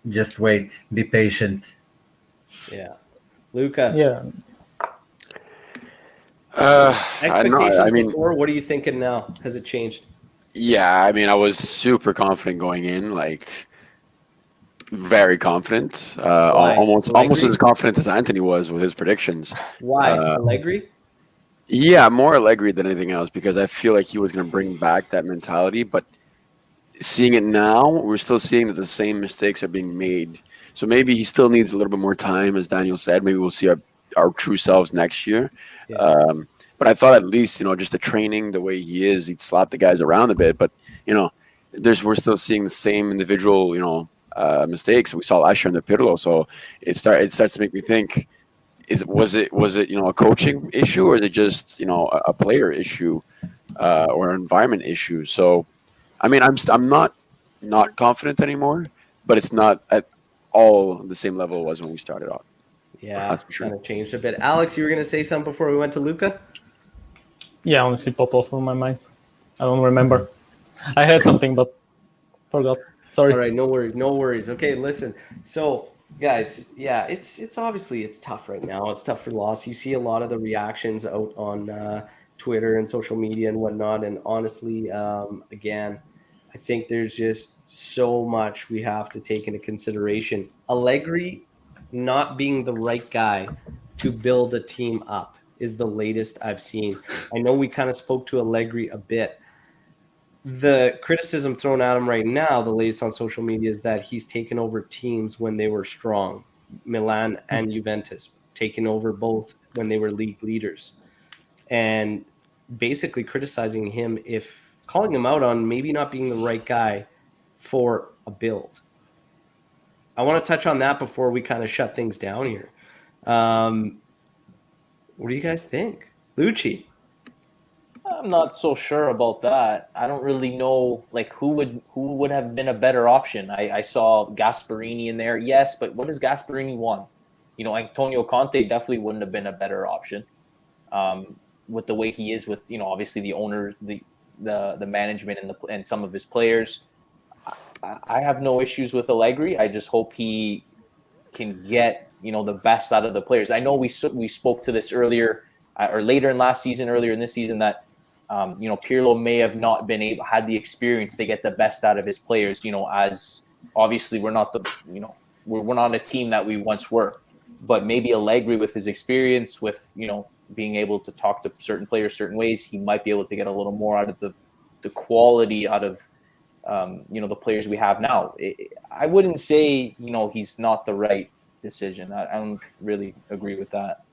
Just wait. Be patient. Yeah. Luca? Yeah. Expectations before, what are you thinking now? Has it changed? Yeah, I was super confident going in, very confident, almost as confident as Anthony was with his predictions. Why? Allegri? Yeah, more Allegri than anything else, because I feel like he was going to bring back that mentality. But seeing it now, we're still seeing that the same mistakes are being made. So maybe he still needs a little bit more time, as Daniel said. Maybe we'll see our true selves next year. Yeah. But I thought at least, just the training, the way he is, he'd slap the guys around a bit. But, we're still seeing the same individual, mistakes we saw last year in the Pirlo. So it starts to make me think: was it a coaching issue, or is it just a player issue or an environment issue? So, I'm not confident anymore, but it's not at all the same level it was when we started off. Yeah, that's for sure. Kind of changed a bit. Alex, you were going to say something before we went to Luca? Yeah, honestly, popped off on my mind. I don't remember. I had something, but forgot. Sorry. All right, no worries. Okay, listen. So, guys, yeah, it's obviously it's tough right now. It's tough for loss. You see a lot of the reactions out on Twitter and social media and whatnot. And honestly, again, I think there's just so much we have to take into consideration. Allegri not being the right guy to build a team up is the latest I've seen. I know we kind of spoke to Allegri a bit. The criticism thrown at him right now, the latest on social media, is that he's taken over teams when they were strong. Milan and Juventus taken over both when they were league leaders, and basically criticizing him, if calling him out on maybe not being the right guy for a build. I want to touch on that before we kind of shut things down here. What do you guys think, Lucci? I'm not so sure about that. I don't really know like who would have been a better option. I saw Gasparini in there, yes, but what does Gasparini want? You know, Antonio Conte definitely wouldn't have been a better option. With the way he is, with obviously the owner, the management, and some of his players. I have no issues with Allegri. I just hope he can get the best out of the players. I know we spoke to this earlier or later in last season, earlier in this season, that Pirlo may have not had the experience to get the best out of his players. As obviously we're not we're not a team that we once were, but maybe Allegri with his experience, with being able to talk to certain players certain ways, he might be able to get a little more out of the quality out of the players we have now. I wouldn't say he's not the right decision. I don't really agree with that.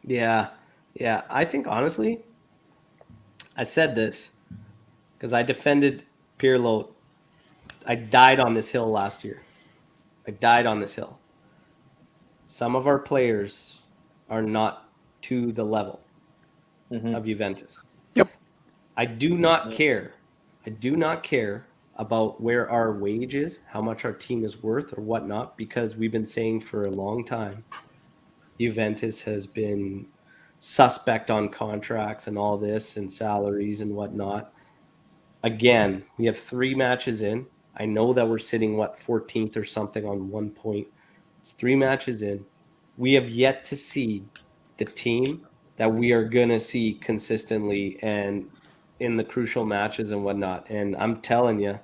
Yeah, yeah. I think honestly, I said this because I defended Pirlo. I died on this hill last year. I died on this hill. Some of our players are not to the level of Juventus. Yep. I do not care. I do not care about where our wage is, how much our team is worth or whatnot, because we've been saying for a long time, Juventus has been suspect on contracts and all this and salaries and whatnot. Again, we have 3 matches in. I know that we're sitting, 14th or something on 1 point. It's 3 matches in. We have yet to see the team that we are going to see consistently and in the crucial matches and whatnot. And I'm telling you,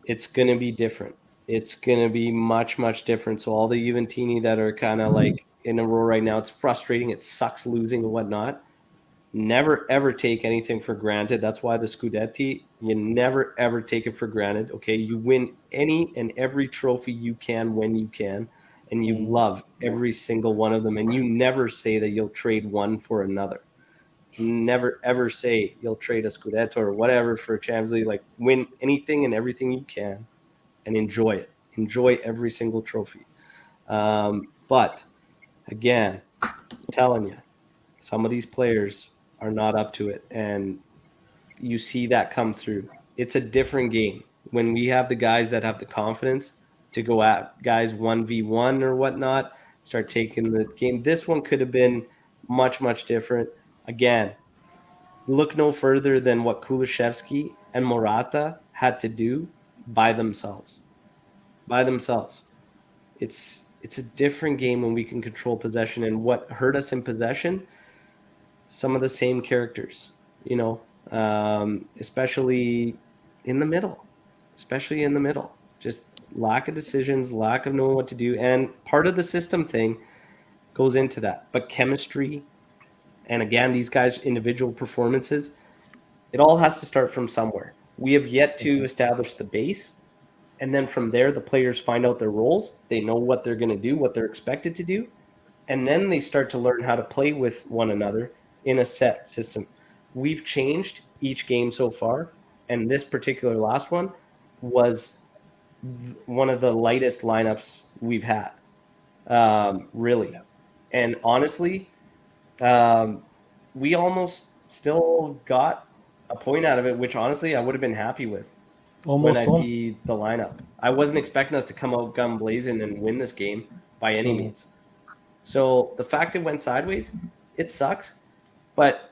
it's going to be different. It's going to be much, much different. So all the Juventini that are kind of like in a row right now, it's frustrating. It sucks losing and whatnot. Never, ever take anything for granted. That's why the Scudetti, you never, ever take it for granted. Okay. You win any and every trophy you can when you can, and you love every single one of them. And you never say that you'll trade one for another. Never, ever say you'll trade a Scudetto or whatever for a Champions League. Like, win anything and everything you can and enjoy it. Enjoy every single trophy. But again, I'm telling you, some of these players are not up to it, and you see that come through. It's a different game when we have the guys that have the confidence to go at guys 1v1 or whatnot, start taking the game. This one could have been much, much different. Again, look no further than what Kulishevsky and Morata had to do by themselves. By themselves. It's a different game when we can control possession, and what hurt us in possession, some of the same characters, especially in the middle, just lack of decisions, lack of knowing what to do. And part of the system thing goes into that, but chemistry, and again, these guys' individual performances, it all has to start from somewhere. We have yet to establish the base. And then from there, the players find out their roles. They know what they're going to do, what they're expected to do. And then they start to learn how to play with one another in a set system. We've changed each game so far. And this particular last one was one of the lightest lineups we've had, really. And honestly, we almost still got a point out of it, which honestly I would have been happy with. When I see the lineup, I wasn't expecting us to come out gun blazing and win this game by any means. So the fact it went sideways, it sucks. But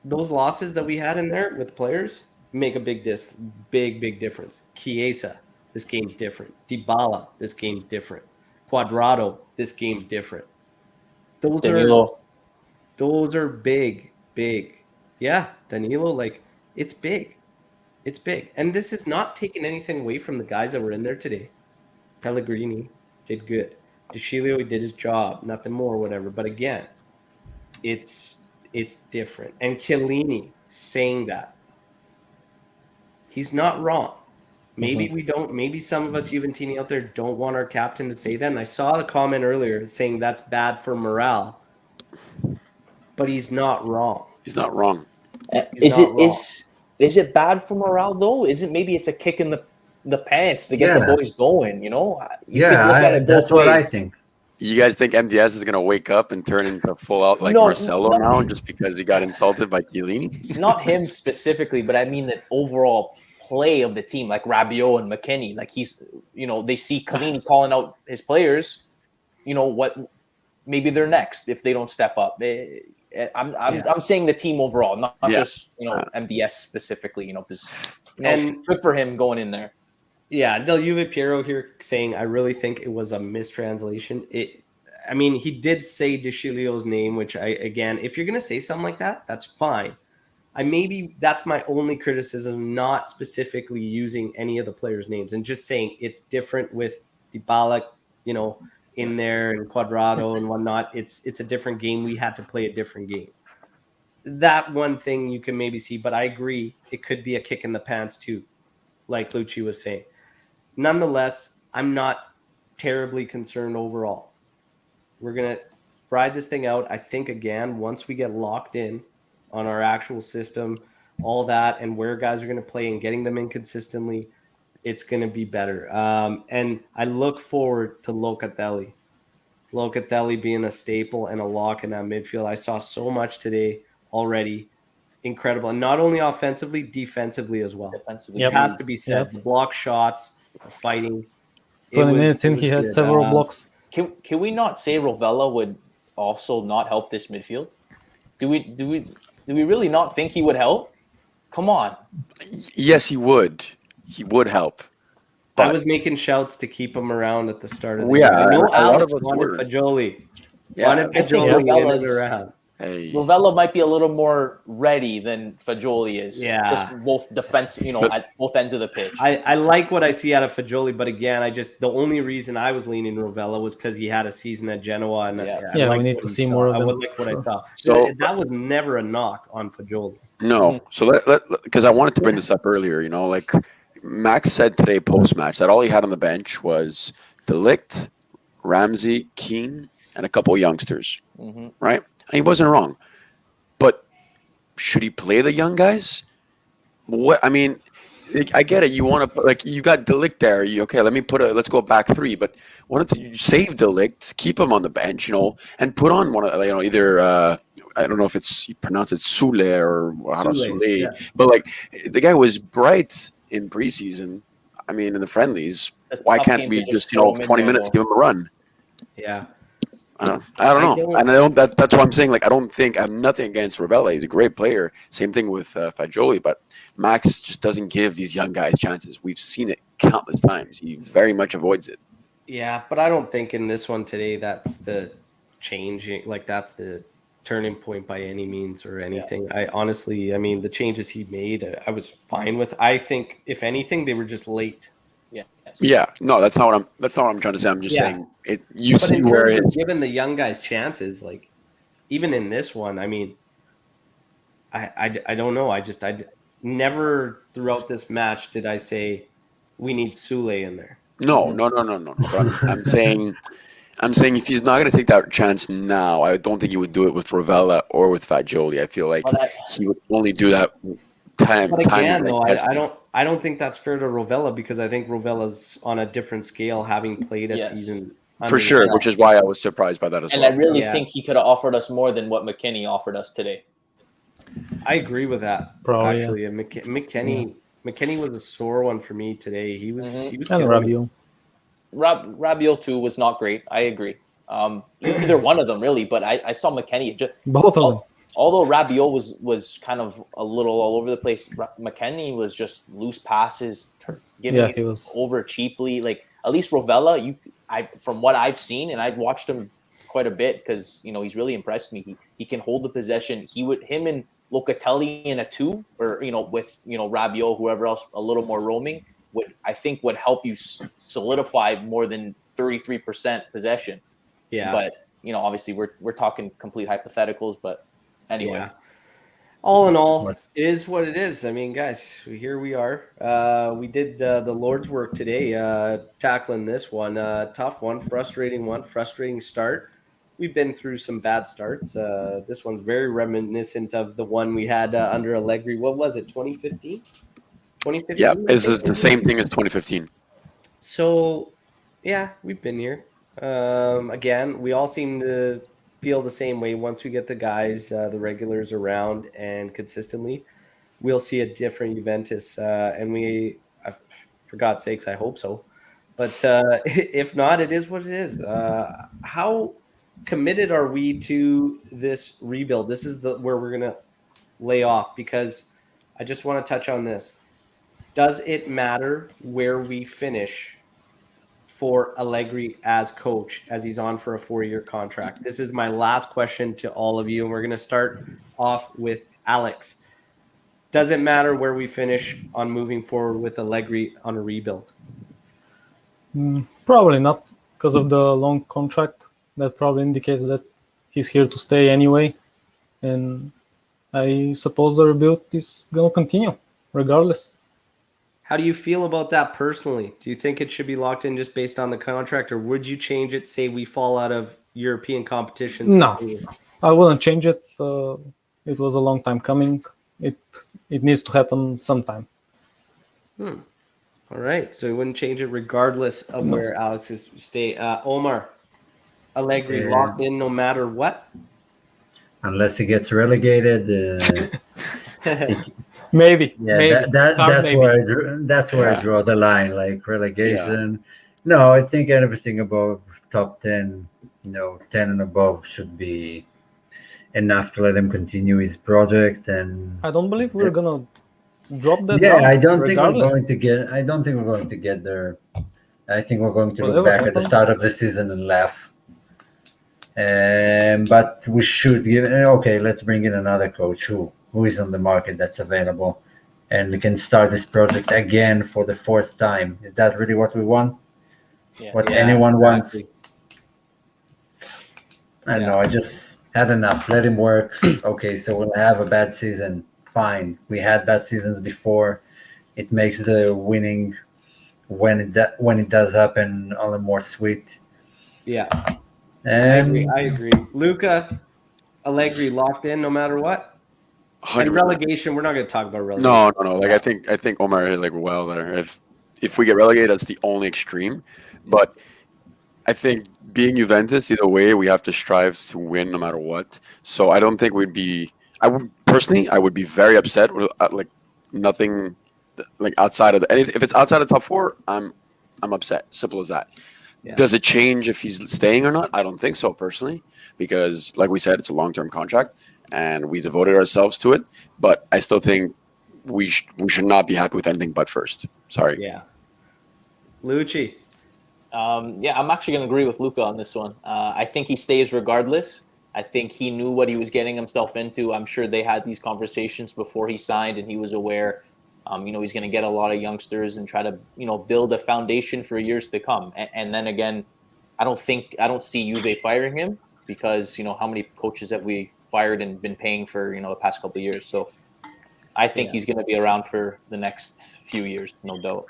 those losses that we had in there with players make a big difference. Chiesa, this game's different. Dybala, this game's different. Cuadrado, this game's different. Danilo. Those are big. Yeah, Danilo, like it's big. It's big. And this is not taking anything away from the guys that were in there today. Pellegrini did good. DeCilio did his job, nothing more, whatever. But again, it's different. And Chiellini saying that. He's not wrong. Maybe we don't. Maybe some of us Juventini out there don't want our captain to say that. And I saw the comment earlier saying that's bad for morale. But he's not wrong. He's not wrong. Is it bad for morale though? Maybe it's a kick in the pants to get the boys going? You know. That's what I think. You guys think MDS is going to wake up and turn into full out like Marcelo now just because he got insulted by Chiellini? Not him specifically, but I mean the overall play of the team, like Rabiot and McKennie. Like he's, they see Chiellini calling out his players. What? Maybe they're next if they don't step up. I'm saying the team overall, not just MDS specifically. Because and good for him going in there. Yeah, Del Juve Piero here saying, I really think it was a mistranslation. He did say DeCilio's name, which if you're going to say something like that, that's fine. Maybe that's my only criticism, not specifically using any of the players' names and just saying it's different with Dybala, in there and Cuadrado and whatnot. It's a different game. We had to play a different game. That one thing you can maybe see, but I agree it could be a kick in the pants too, like Lucci was saying. Nonetheless, I'm not terribly concerned overall. We're going to ride this thing out. I think, again, once we get locked in on our actual system, all that, and where guys are going to play and getting them in consistently, it's going to be better. And I look forward to Locatelli. Locatelli being a staple and a lock in that midfield. I saw so much today already. Incredible. And not only offensively, defensively as well. It has to be said. Yep. Block shots, fighting. 20 minutes in, he had several blocks. Can we not say Rovella would also not help this midfield? Do we really not think he would help? Come on. Yes, he would. He would help. But I was making shouts to keep him around at the start of the game. I know Alex wanted Fajoli. Wanted Fajoli in and around. Hey. Rovella might be a little more ready than Fajoli is. Yeah. Just both defense, at both ends of the pitch. I like what I see out of Fajoli, but again, the only reason I was leaning Rovella was because he had a season at Genoa. And we need to see more of him. I would like what I saw. So that was never a knock on Fajoli. No. So because I wanted to bring this up earlier, like Max said today post-match that all he had on the bench was De Ligt, Ramsey, Keane, and a couple of youngsters, right? And he wasn't wrong. But should he play the young guys? I get it. You want to you got De Ligt there. Let's go back three. But why don't you save De Ligt, keep him on the bench, and put on one of either I don't know if you pronounce it Sule or how to Sule. Yeah. But the guy was bright in preseason. In the friendlies. Why can't we just 20 minutes give him a run? Yeah. I don't know. And that's why I'm saying, I don't think, I have nothing against Rovella. He's a great player. Same thing with Fajoli, but Max just doesn't give these young guys chances. We've seen it countless times. He very much avoids it. Yeah, but I don't think in this one today that's the changing, that's the turning point by any means or anything. Yeah. I honestly, the changes he made, I was fine with. I think, if anything, they were just late. Yeah. Yeah. No, that's not what I'm trying to say. I'm just saying it. You but see where it's given the young guys chances. Even in this one, I don't know. I never throughout this match did I say we need Sule in there. No. I'm saying if he's not going to take that chance now, I don't think he would do it with Rovella or with Fajoli. I feel like he would only do that time. But again, though, I don't think that's fair to Rovella because I think Rovella's on a different scale, having played a season. For sure, which is why I was surprised by that as well. And I really think he could have offered us more than what McKennie offered us today. I agree with that. Probably, actually. McKennie was a sore one for me today. He was and Rabiot. Rabiot too was not great. I agree. Either one of them really, but I saw McKennie both of them. although Rabiot was kind of a little all over the place, McKennie was just loose passes, giving he it was. over cheaply. Like at least Rovella, from what I've seen, and I've watched him quite a bit because he's really impressed me. He can hold the possession. Him and Locatelli in a 2, or with Rabiot, whoever else, a little more roaming would help you solidify more than 33% possession. Yeah. But obviously we're talking complete hypotheticals. But anyway, Yeah. All in all, it is what it is. I mean, guys, here we are. We did the Lord's work today, tackling this one. Tough one, frustrating start. We've been through some bad starts. This one's very reminiscent of the one we had under Allegri. What was it, 2015? 2015? Yeah, this is the same thing as 2015. So, yeah, we've been here. Again, we all seem to feel the same way. Once we get the guys, the regulars around and consistently, we'll see a different Juventus. For God's sakes, I hope so. But if not, it is what it is. How committed are we to this rebuild? This is where we're going to lay off, because I just want to touch on this. Does it matter where we finish for Allegri as coach, as he's on for a 4-year contract? This is my last question to all of you, and we're going to start off with Alex. Does it matter where we finish on moving forward with Allegri on a rebuild? Probably not, because of the long contract. That probably indicates that he's here to stay anyway. And I suppose the rebuild is going to continue regardless. How do you feel about that personally? Do you think it should be locked in just based on the contract, or would you change it, say we fall out of European competitions? No, I wouldn't change it. It was a long time coming. It needs to happen sometime. All right. So we wouldn't change it regardless of where Alex's stay. Omar, Allegri locked in no matter what? Unless he gets relegated. Maybe. Yeah, maybe. that's maybe. where I draw the line, like relegation. Yeah. No, I think everything above top 10, 10 and above should be enough to let him continue his project. And I don't believe we're gonna drop that. Yeah, down, I don't think we're regardless. going to get there. I think we're going to Whatever look back happens. at the start of the season and laugh. But we should give. Okay, let's bring in another coach who is on the market that's available, and we can start this project again for the 4th time. Is that really what we want? Yeah. What anyone wants? I don't Yeah. know. I just had enough. Let him work. Okay, so we'll have a bad season. Fine. We had bad seasons before. It makes the winning when it does happen all the more sweet. Yeah. And I agree. Luca, Allegri locked in no matter what. 100%. And relegation, we're not going to talk about relegation. No. Like I think Omar hit like well there. If we get relegated, that's the only extreme. But I think being Juventus, either way, we have to strive to win no matter what. So I don't think we'd be. I would be very upset with like nothing, like outside of anything. If it's outside of top 4, I'm upset. Simple as that. Yeah. Does it change if he's staying or not? I don't think so personally, because like we said, it's a long-term contract and we devoted ourselves to it. But I still think we should not be happy with anything but first. Sorry. Yeah. Lucci. Yeah, I'm actually going to agree with Luca on this one. I think he stays regardless. I think he knew what he was getting himself into. I'm sure they had these conversations before he signed, and he was aware. He's going to get a lot of youngsters and try to, build a foundation for years to come. And then again, I don't see Juve firing him because, how many coaches have we fired and been paying for, the past couple of years. So I think he's going to be around for the next few years, no doubt.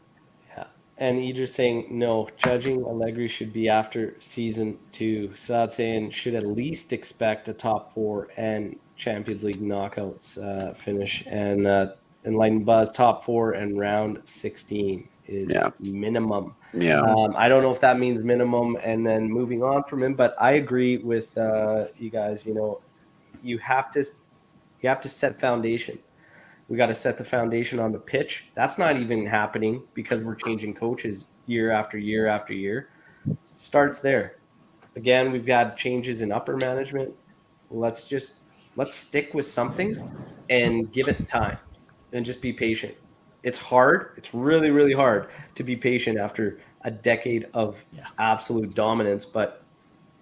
Yeah. And Idris saying, no, judging Allegri should be after season 2. Saad saying should at least expect a top 4 and Champions League knockouts finish. And Enlightened Buzz, top 4 and round of 16 is minimum. Yeah. I don't know if that means minimum and then moving on from him, but I agree with you guys. You have to set foundation. We got to set the foundation on the pitch. That's not even happening because we're changing coaches year after year after year. Starts there. Again, we've got changes in upper management. Let's just Let's stick with something and give it time and just be patient. It's hard. It's really, really hard to be patient after a decade of absolute dominance, but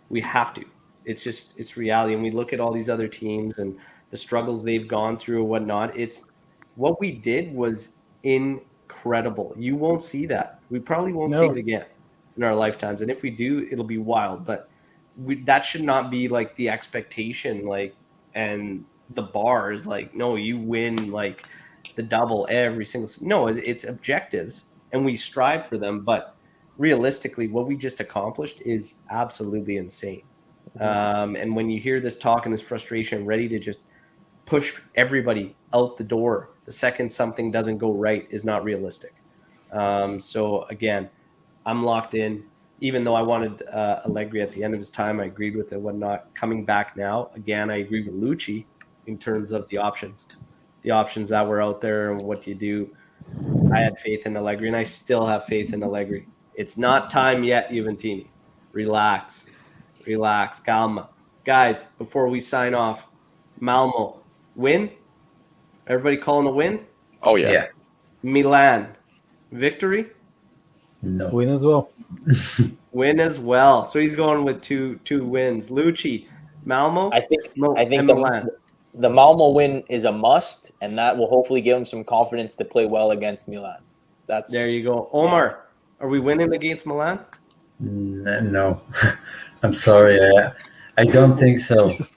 we have to. It's reality. And we look at all these other teams and the struggles they've gone through and whatnot. It's what we did was incredible. You won't see that. We probably won't see No. it again in our lifetimes. And if we do, it'll be wild. But that should not be like the expectation, like, and the bar is like, no, you win like the double every single. No, it's objectives and we strive for them. But realistically, what we just accomplished is absolutely insane. And when you hear this talk and this frustration, ready to just push everybody out the door the second something doesn't go right is not realistic. So again, I'm locked in. Even though I wanted Allegri at the end of his time, I agreed with it. Whatnot coming back now, again, I agree with Lucci in terms of the options that were out there and what you do. I had faith in Allegri, and I still have faith in Allegri. It's not time yet, Juventini. Relax, calma, guys. Before we sign off, Malmo win. Everybody calling a win. Oh yeah. Yeah. Milan victory. No. Win as well. Win as well. So he's going with two wins. Lucci, Malmo. I think and Milan. the Malmo win is a must, and that will hopefully give him some confidence to play well against Milan. That's There you go. Omar, are we winning against Milan? No. I'm sorry. I don't think so. Jesus.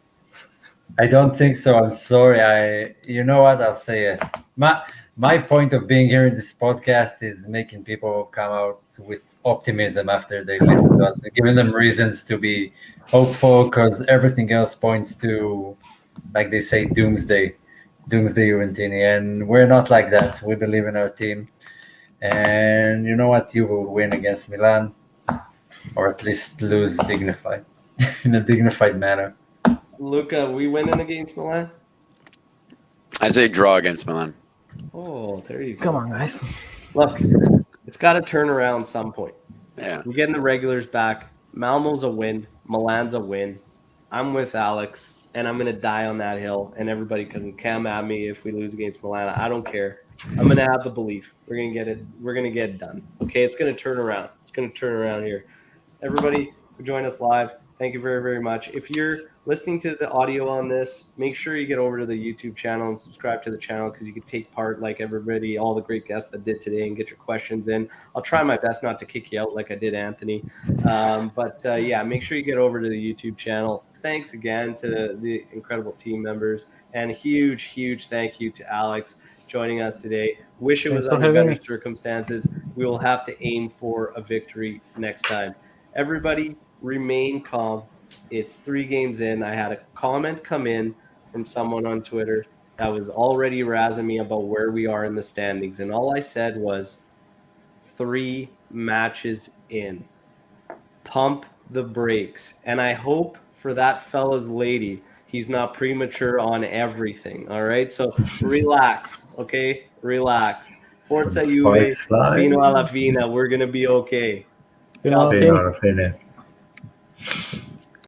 I don't think so. I'm sorry. You know what? I'll say yes. My point of being here in this podcast is making people come out with optimism after they listen to us, and giving them reasons to be hopeful, because everything else points to, like they say, doomsday Juventini, and we're not like that. We believe in our team, and you know what? You will win against Milan, or at least lose dignified, in a dignified manner. Luca, we winning against Milan? I say draw against Milan. Oh, there you go. Come on, guys. Look, it's got to turn around some point. Yeah. We're getting the regulars back. Malmo's a win. Milan's a win. I'm with Alex, and I'm going to die on that hill, and everybody can come at me if we lose against Milan. I don't care. I'm going to have the belief. We're going to get it. We're going to get it done. Okay, it's going to turn around. It's going to turn around here. Everybody who joined us live, thank you very, very much. If you're listening to the audio on this, make sure you get over to the YouTube channel and subscribe to the channel, because you can take part like everybody, all the great guests that did today, and get your questions in. I'll try my best not to kick you out like I did Anthony. But make sure you get over to the YouTube channel. Thanks again to the incredible team members, and huge thank you to Alex joining us today. Wish it was Thanks for under having better me. circumstances. We will have to aim for a victory next time. Everybody remain calm. It's 3 games in. I had a comment come in from someone on Twitter that was already razzing me about where we are in the standings. And all I said was 3 matches in. Pump the brakes. And I hope for that fella's lady, he's not premature on everything. All right. So relax. Okay. Relax. Forza Juve. Spikes fly. Fino alla fine. We're going to be okay. You know, Ciao. okay. Fino alla fine.